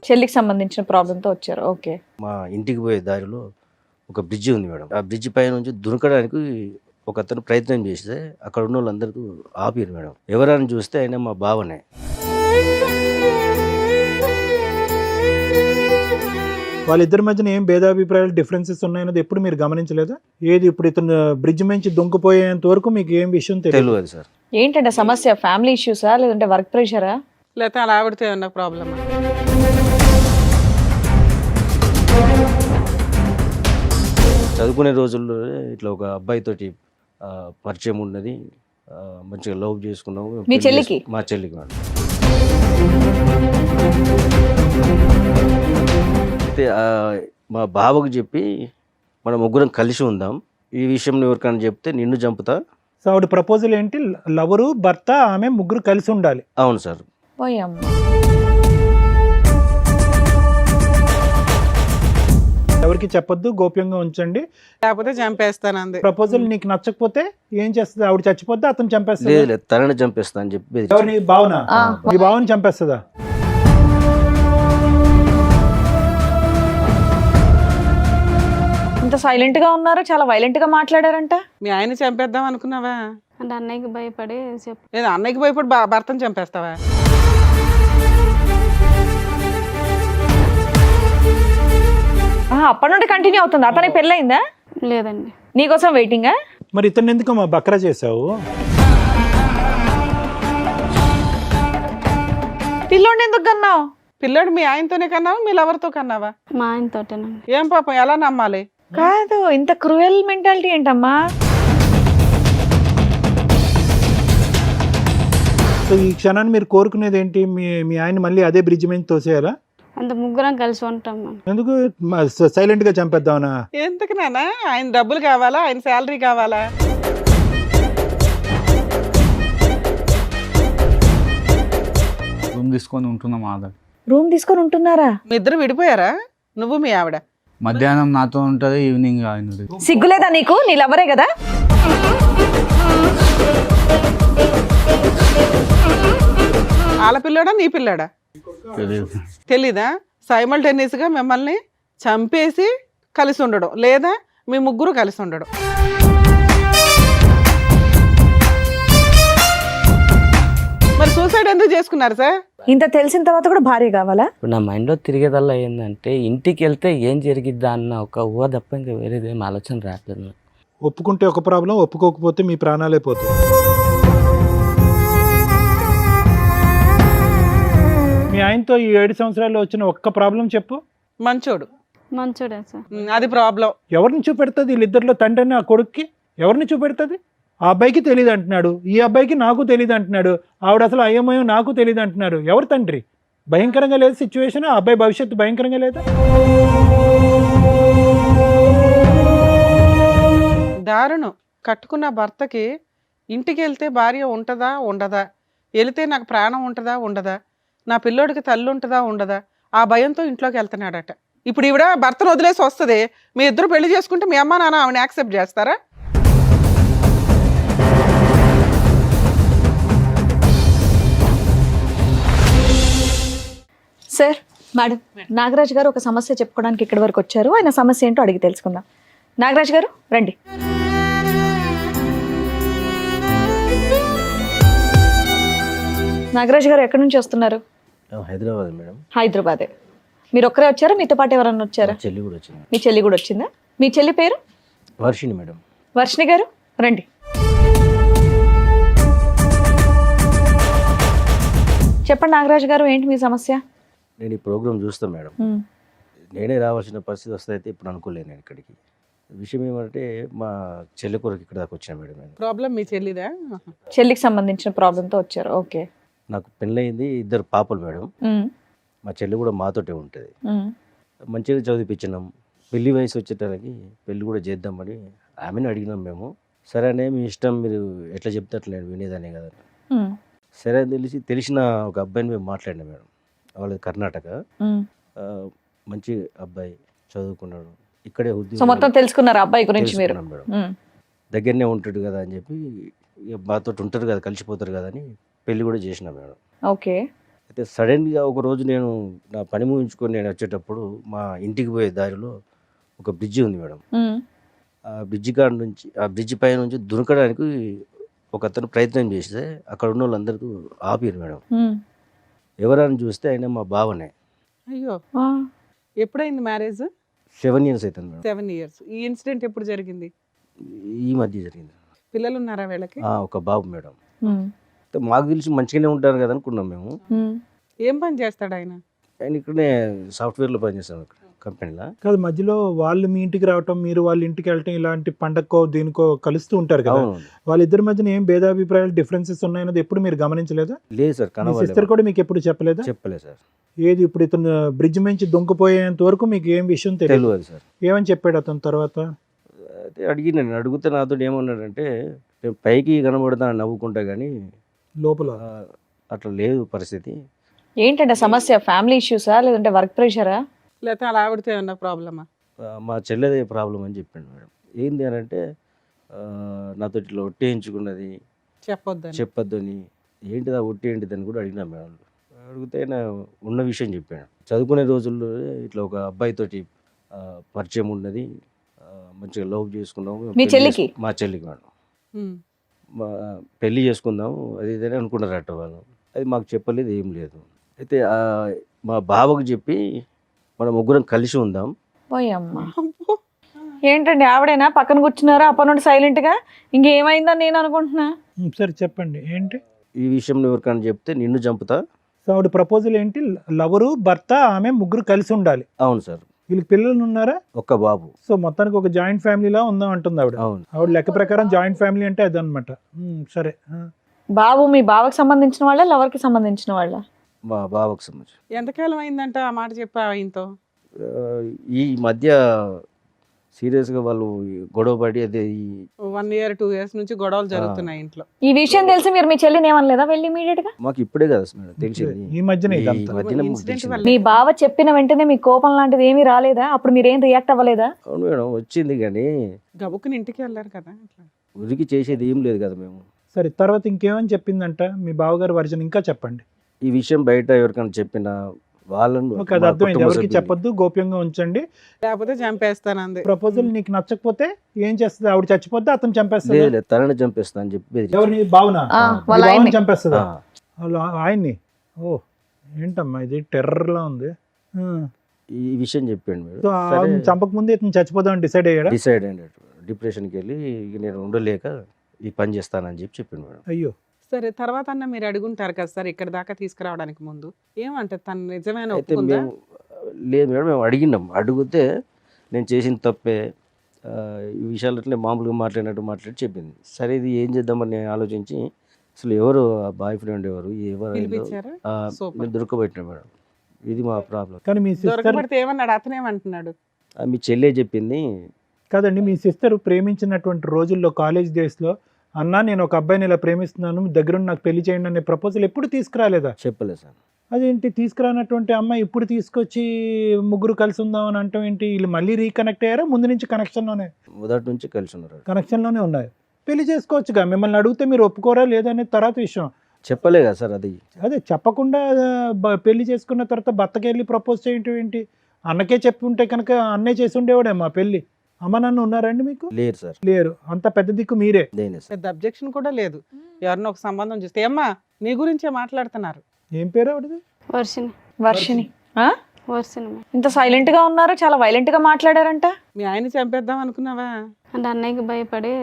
చెల్లికి సంబంధించిన ప్రాబ్లంతో వచ్చారు. ఓకే. మా ఇంటికి పోయే దారిలో ఒక బ్రిడ్జి ఉంది మేడం. ఆ బ్రిడ్జి పై నుంచి దునకడానికి ఒక అతను ప్రయత్నం చేస్తే అక్కడ ఉన్న వాళ్ళందరూ ఆపారు మేడం. ఎవరైనా చూస్తే ఆయన మా బావనే. వాళ్ళిద్దరి మధ్యన ఏం భేదాభిప్రాయాలు డిఫరెన్సెస్ ఉన్నాయన్నది ఎప్పుడు మీరు గమనించలేదా? ఏది ఇప్పుడు ఇతను బ్రిడ్జ్ నుంచి దుంకిపోయేంత వరకు మీకు ఏం విషయం తెలియదు సార్. ఏంటంటే సమస్య? ఫ్యామిలీ ఇష్యూసా లేదంటే వర్క్ ప్రెషరా లేకపోతే అలా ఆవిడతో ఏమన్నా ప్రాబ్లమ్? చదువుకునే రోజుల్లో ఇట్లా ఒక అబ్బాయితోటి పరిచయం ఉన్నది. మంచిగా లవ్ చేసుకున్నాము. మీ చెల్లికి? మా చెల్లికి మేడం. అయితే మా బావకు చెప్పి మనం ముగ్గురం కలిసి ఉందాం, ఈ విషయం ఎవరికైనా చెప్తే నిన్ను చంపుతా. సో ఆవిడ ప్రపోజల్ ఏంటి? లవరు, భర్త, ఆమె ముగ్గురు కలిసి ఉండాలి. అవును సార్. ఎవరికి చెప్పొద్దు, గోప్యంగా ఉంచండి, లేకపోతే చంపేస్తాను అంది. ప్రపోజల్ నీకు నచ్చకపోతే ఏం చేస్తుంది? ఆవిడ చచ్చిపోద్దా, అతను చంపేస్తా? లేదు, తనని చంపేస్తా అని చెప్పి. ఎవరిని? భావన. ఈ భావన చంపేస్తుందా? ఇంత సైలెంట్ గా ఉన్నారు, చాలా వైలెంట్ గా మాట్లాడారంట. మీ ఆయన చంపేద్దాం అనుకున్నావా? అంటే అన్నయ్యకి భయపడి లేదు, అన్నయ్యకి భయపడి భర్తను చంపేస్తావా? అప్పటి నుండి కంటిన్యూ అవుతుంది. అతనికి పెళ్ళయిందా? లేదండి. నీకోసం వెయిటింగా? మరి ఇతను ఎందుకు మా బక్రా చేసావు? పిల్లోడిని ఎందుకు కన్నావు? పిల్లోడు మీ ఆయనతోనే కన్నావా, మీ లవర్తో కన్నావా? మా ఆయనతోటేనండి. ఏం పాపం, ఎలా నమ్మాలి? కాదు, ఇంత క్రూయల్ మెంటాలిటీ ఏంటమ్మా? సో ఈ క్షణాన్ని మీరు కోరుకునేది ఏంటి? మీ ఆయన మళ్ళీ అదే బ్రిడ్జ్ మీద తోసేయాలా? అంత ముగ్గురం కలిసి ఉంటాం మనం. ఎందుకు సైలెంట్ గా చంపేద్దామనా? ఎందుకు నాన్న? ఆయన డబ్బులు కావాలా, ఆయన శాలరీ కావాలా? రూమ్ తీసుకొని ఉంటున్నాం ఆధార్. రూమ్ తీసుకొని ఉంటున్నారా? మీ ఇద్దరు విడిపోయారా? నువ్వు మీ ఆవిడ? మధ్యాహ్నం నాతో ఉంటది, ఈవినింగ్ ఆయన. సిగ్గులేదా నీకు? నీ లవరే కదా. వాళ్ళ పిల్లోడా నీ పిల్లాడా తెలీదా? సైమల్టేనియస్ గా మిమ్మల్ని చంపేసి కలిసి ఉండడం, లేదా మీ ముగ్గురు కలిసి ఉండడం. మరి సూసైడ్ ఎందుకు చేసుకున్నారు సార్? ఇంత తెలిసిన తర్వాత కూడా భార్య కావాలా? ఇప్పుడు నా మైండ్లో తిరిగేదల్లా ఏంటంటే ఇంటికి వెళ్తే ఏం జరిగిద్దా అన్న ఒక ఊహ తప్ప ఇంకా వేరేది ఏం ఆలోచన రావట్లేదు. ఒప్పుకుంటే ఒక ప్రాబ్లం, ఒప్పుకోకపోతే మీ ప్రాణాలే పోతాయి. మీ ఆయనతో ఈ 7 సంవత్సరాల్లో వచ్చిన ఒక్క ప్రాబ్లం చెప్పు. మంచోడు. మంచోడే సార్. అది ప్రాబ్లం. ఎవరిని చూపెడుతుంది? వీళ్ళిద్దరిలో తండ్రిని ఆ కొడుక్కి ఎవరిని చూపెడుతుంది? ఆ అబ్బాయికి తెలియదు అంటున్నాడు, ఈ అబ్బాయికి నాకు తెలియదు అంటున్నాడు, ఆవిడ అసలు అయ్యమయో నాకు తెలియదు అంటున్నారు. ఎవరు తండ్రి? భయంకరంగా లేదు సిచ్యువేషన్. ఆ అబ్బాయి భవిష్యత్తు భయంకరంగా లేదా? దారుణం. కట్టుకున్న భర్తకి ఇంటికి వెళ్తే భార్య ఉంటుందా ఉండదా, వెళితే నాకు ప్రాణం ఉంటుందా ఉండదా, నా పిల్లోడికి తల్లి ఉంటుందా ఉండదా, ఆ భయంతో ఇంట్లోకి వెళ్తున్నాడట. ఇప్పుడు ఈవిడ భర్తను వదిలేసి వస్తుంది, మీ ఇద్దరు పెళ్లి చేసుకుంటే మీ అమ్మ నాన్న ఆవిడని యాక్సెప్ట్ చేస్తారా? సార్, మేడం, నాగరాజ్ గారు ఒక సమస్య చెప్పుకోవడానికి ఇక్కడి వరకు వచ్చారు. ఆయన సమస్య ఏంటో అడిగి తెలుసుకుందాం. నాగరాజ్ గారు రండి. నాగరాజ్ గారు ఎక్కడి నుంచి వస్తున్నారు? హైదరాబాద్ మేడం. హైదరాబాదే. మీరు ఒక్కరే వచ్చారా? మీతో పాటు ఎవరన్నా వచ్చారా? చెల్లి కూడా వచ్చింది. మీ చెల్లి కూడా వచ్చిందా? మీ చెల్లి పేరు? వర్షిణి మేడం. వర్షిణి గారు రండి. చెప్పండి నాగరాజ్ గారు, ఏంటి మీ సమస్య? నేను ఈ ప్రోగ్రామ్ చూస్తాను మేడం. నేనే రావాల్సిన పరిస్థితి వస్తే ఇప్పుడు అనుకోలేను నేను ఇక్కడికి. విషయం ఏమంటే మా చెల్లి కొరకు ఇక్కడ దాకా వచ్చాను మేడం. నేను ప్రాబ్లం మీ చెల్లిదా? చెల్లికి సంబంధించిన ప్రాబ్లంతో వచ్చారు. ఓకే. నాకు పెళ్ళయింది, 2 పాపలు మేడం. మా చెల్లి కూడా మాతోటే ఉంటుంది. మంచిగా చదివిపించినాం. పెళ్లి వయసు వచ్చేటానికి పెళ్లి కూడా చేద్దామని ఆమెను అడిగినాం మేము. సరే అనే మీ ఇష్టం, మీరు ఎట్లా చెప్తే అట్లా నేను వినేదానే కదా. సరే అని తెలిసిన ఒక అబ్బాయిని మేము మాట్లాడినాం మేడం. వాళ్ళది కర్ణాటక. మంచి అబ్బాయి, చదువుకున్నాడు, ఇక్కడే సో మొత్తం తెలుసుకున్నారు అబ్బాయి గురించి మీరు? మేడం దగ్గరనే ఉంటాడు కదా అని చెప్పి, మాతో ఉంటారు కదా, కలిసిపోతారు కదా అని పెళ్లి కూడా చేసినాం మేడం. ఓకే. అయితే సడన్గా ఒకరోజు నేను నా పని ముగించుకొని నేను వచ్చేటప్పుడు మా ఇంటికి పోయే దారిలో ఒక బ్రిడ్జి ఉంది మేడం. ఆ బ్రిడ్జి కాడ నుంచి ఆ బ్రిడ్జి పై నుంచి దునకడానికి ఒక అతను ప్రయత్నం చేస్తే అక్కడ ఉన్న వాళ్ళందరూ ఆపారు మేడం. ఎవరని చూస్తే ఆయన మా బావనే. అయ్యో, ఎప్పుడైంది మ్యారేజ్? 7 years అవుతుంది మేడం. 7 years. ఈ ఇన్సిడెంట్ ఎప్పుడు జరిగింది? ఈ మధ్య జరిగింది. పిల్లలు ఉన్నారా వీళ్ళకి? ఒక బాబు మేడం. అయితే మాకు తెలిసి మంచిగానే ఉంటారు కదా అనుకున్నాం మేము. ఏం పని చేస్తాడు ఆయన? ఆయన ఇక్కడనే సాఫ్ట్వేర్లో పనిచేస్తాం ఇక్కడ కంపెనీలో. కాదు, మధ్యలో వాళ్ళు మీ ఇంటికి రావటం, మీరు వాళ్ళ ఇంటికి వెళ్ళటం, ఇలాంటి పండగకో దీనికో కలుస్తూ ఉంటారు కదా. అవును. వాళ్ళిద్దరి మధ్యన ఏం భేదాభిప్రాయాలు, డిఫరెన్సెస్ ఉన్నాయన్నది ఎప్పుడు మీరు గమనించలేదా? లేదు సార్, మీ సిస్టర్ కూడా మీకు ఎప్పుడు చెప్పలేదా? చెప్పలేదు సార్. ఏది ఇప్పుడు ఇతను బ్రిడ్జ్ నుంచి దొంగపోయేంత వరకు మీకు ఏం విషయం తెలియదు తెలియదు సార్. ఏమని చెప్పాడు అతను తర్వాత? అయితే అడిగినాను, అడిగితే నాతో ఏమన్నాడంటే నేను పైకి కనబడతాను నవ్వుకుంటా కానీ లోపల అట్లా లేదు పరిస్థితి. ఏంటంటే సమస్య? ఫ్యామిలీ ఇష్యూసా లేదంటే వర్క్ ప్రెషరా? లేకపోతే అలా ఆవిడతో ఏమన్నా ప్రాబ్లమా? మా చెల్లెదే ప్రాబ్లం అని చెప్పాడు మేడం. ఏంది అని అంటే నాతో ఇట్లా ఒట్టేయించుకున్నది చెప్పొద్దని. ఏంటిదా ఒట్టి ఏంటిదని కూడా అడిగినా మేడం. అడిగితే ఆయన ఉన్న విషయం చెప్పాడు. చదువుకునే రోజుల్లో ఇట్లా ఒక అబ్బాయితోటి పరిచయం ఉన్నది, మంచిగా లవ్ చేసుకున్నాము. మీ చెల్లికి? మా చెల్లికి మేడం. పెళ్లి చేసుకుందాము అది ఇదని అనుకున్నారట వాళ్ళు. అది మాకు చెప్పలేదు, ఏం లేదు. అయితే మా బావకు చెప్పి మనం ముగ్గురం కలిసి ఉందాం. పోయమ్మా, ఏంటండి ఆవిడేనా పక్కన కూర్చున్నారా అప్పటి నుండి సైలెంట్ గా? ఇంకేమైందని నేను అనుకుంటున్నా. సరే చెప్పండి ఏంటి ఈ విషయం ఎవరికైనా చెప్తే నిన్ను చంపుతా. సో ఆవిడ ప్రపోజల్ ఏంటి? లవరు, భర్త, ఆమె ముగ్గురు కలిసి ఉండాలి. అవును సార్. వీళ్ళకి పిల్లలు ఉన్నారా? ఒక్క బాబు. సో మొత్తానికి ఒక జాయింట్ ఫ్యామిలీలా ఉందాం అంటుంది ఆవిడ. అవును. ఆవిడ లెక్క ప్రకారం జాయింట్ ఫ్యామిలీ అంటే అదనమాట. సరే. బాబు మీ బావకి సంబంధించిన వాళ్ళ, లవర్ కి సంబంధించిన వాళ్ళ? మా బావకు సంబంధించి. ఎంతకాలం అయిందంట ఆ మాట చెప్పా ఆయనతో? ఈ మధ్య సీరియస్గా వాళ్ళు గొడవ పడి అదే 1 year 2 years నుంచి గొడవలు జరుగుతున్నాయి ఇంట్లో. ఈ విషయం తెలిసి మీరు మీ చెల్లిని ఏమనలేదా వెళ్ళి ఇమీడియట్ గా? మాకు ఇప్పుడే కదా మేడం తెలిసింది. ఈ మధ్యనే ఈ ఇదంతా. మధ్యన మాకు Incident తెలిసింది. వల్ల. మీ బావ చెప్పిన వెంటనే మీ కోపం లాంటిది ఏమీ రాలేదా? అప్పుడు మీరేం రియాక్ట్ అవ్వలేదా? అవును మేడం, వచ్చింది కానీ గబుక్కుని ఇంటికి వెళ్ళారు కదా అట్లా. ఉరికి చేసేది ఏం లేదు కదా మేము. సరే, తర్వాత ఇంకేమని చెప్పిందంట మీ బావగారు వర్జన్? ఇంకా చెప్పండి. ఈ విషయం బయట ఎవరికైనా చెప్పినా వాళ్ళను ఓకే, అది మా అర్థమైంది. కుటుంబ ఎవరికి సభ్యులు- చెప్పొద్దు, గోప్యంగా ఉంచండి. లేకపోతే చంపేస్తానంది. ప్రపోజల్ నీకు నచ్చకపోతే ఏం చేస్తుంది? ఆవిడ చచ్చిపోద్ది, అతను చంపేస్తాడు. లేదు లేదు, తనని చంపేస్తా అని చెప్పి బెదిరించాడు. ఎవరిని? బావునా? వాళ్ళ బావని ఆయన్ని. చంపేస్తుందా? ఆ, వాళ్ళ ఆయన్ని? ఓ, ఏంటమ్మా ఇది టెర్రర్ లా ఉంది. ఈ విషయం చెప్పాడు మేడం. సో ఆవిడని చంపక ముందే ఇతను చచ్చిపోదాం డిసైడ్ అయ్యాడా? డిసైడ్ అయినట్టు డిప్రెషన్కి వెళ్ళి ఇక నేను ఉండలేక ఈ పని చేస్తానని చెప్పి చెప్పిండు మేడం. అయ్యో, సరే, తర్వాత అన్న మీరు అడుగుంటారు కదా సార్ ఇక్కడ దాకా తీసుకురావడానికి ముందు ఏమంటే తను నిజమైన అయితే ఒప్పుకుందా? మేము లేదు మేడం, మేము అడిగినాం. అడిగితే నేను చేసిన తప్పే, ఈ విషయాలు అట్లే మామూలుగా మాట్లాడి చెప్పింది. సరే ఇది ఏం చేద్దామని నేను ఆలోచించి అసలు ఎవరు బాయ్ ఫ్రెండ్ ఎవరు పిలిపించారా? Super. మేము దొరకబెట్టినా మేడం. ఇది మా ప్రాబ్లం. కానీ మీ సిస్టర్ దొరకబడితే ఏమన్నాడు? అతనేమంటున్నాడు? మీ చెల్లె చెప్పింది. కాదండి, మీ సిస్టర్ ప్రేమించినటువంటి రోజుల్లో కాలేజ్ డేస్లో అన్నా నేను ఒక అబ్బాయిని ఇలా ప్రేమిస్తున్నాను, మీ దగ్గర నాకు పెళ్లి చేయండి అనే ప్రపోజల్ ఎప్పుడు తీసుకురాలేదా? చెప్పలేదు సార్. అదేంటి తీసుకురానటువంటి అమ్మాయి ఇప్పుడు తీసుకొచ్చి ముగ్గురు కలిసి ఉందాం అని అంటాం ఏంటి? వీళ్ళు మళ్ళీ రీకనెక్ట్ అయ్యారా? ముందు నుంచి కనెక్షన్లోనే? మొదటి నుంచి కలిసి ఉన్నారు. కనెక్షన్లోనే ఉన్నాయి. పెళ్లి చేసుకోవచ్చుగా. మిమ్మల్ని అడిగితే మీరు ఒప్పుకోరా లేదనే తర్వాత విషయం. చెప్పలే కదా సార్ అది. అదే చెప్పకుండా పెళ్లి చేసుకున్న తర్వాత భర్తకి వెళ్ళి ప్రపోజ్ చేయటం ఏంటి? అన్నకే చెప్పి ఉంటే కనుక అన్నే చేసి ఉండేవాడేమో పెళ్లి. అమ్మ నాన్న ఉన్నారండి మీకు? లేరు సార్. లేరు. అంత పెద్ద దిక్కు మీరే. దేనే సార్. పెద్ద అబ్జెక్షన్ కూడా లేదు. ఎవరినో ఒక సంబంధం చూస్తే అమ్మా నీ గురించే మాట్లాడుతున్నారు. ఏం పేరు ఆవిడది? వర్షిని. వర్షిని. ఆ? వర్షిని మేడం. ఇంత సైలెంట్ గా ఉన్నారు, చాలా వైలెంట్ గా మాట్లాడారంట. మీ ఆయన చంపేద్దాం అనుకున్నావా? అంటే అన్నయ్యకి భయపడి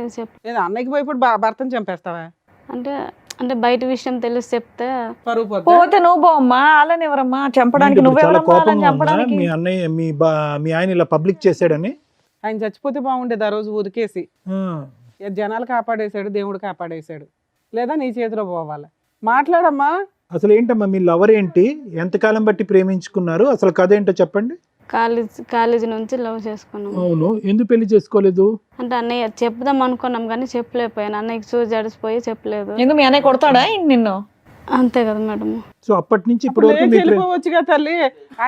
లేదా అన్నయ్యకి భయపడి భర్తను చంపేస్తావా? అంటే అంటే బయట విషయం తెలిసి చెప్తే పరువు పోద్దా? పోతే నువ్వు పోమ్మా, అలానే ఎవరమ్మా చంపడానికి? ఇప్పుడు చాలా నువ్వెవరమ్మా అలా కోపంగా ఉందా? చంపడానికి? మీ అన్నయ్య మీ ఆయన ఇలా పబ్లిక్ చేశాడని? ఆయన చచ్చిపోతే బాగుండేది ఆ రోజు ఉదికేసి. ఆ. జనాలు కాపాడేశాడు, దేవుడు కాపాడేశాడు. లేదా నీ చేతిలో పోవాలి. మాట్లాడమ్మా. అసలు ఏంటమ్మా మీ లవర్ ఏంటి? ఎంతకాలం బట్టి ప్రేమించుకున్నారు? అసలు కథ ఏంటో చెప్పండి. కాలేజీ నుంచి లవ్ చేసుకున్నాం. అవును, ఎందుకు పెళ్లి చేసుకోలేదు? అంటే అన్నయ్య చెప్దాం అనుకున్నాం కానీ చెప్పలేకపోయాను. అన్నయ్యకి చూసి జడిసిపోయి చెప్పలేదు. ఎందుకు మీ అన్నయ్య కొడతాడా ఏంటి నిన్ను? అంతే కదా మేడం. సో అప్పటి నుంచి ఇప్పటి వరకు మీ వెళ్ళిపోవచ్చుగా తల్లి.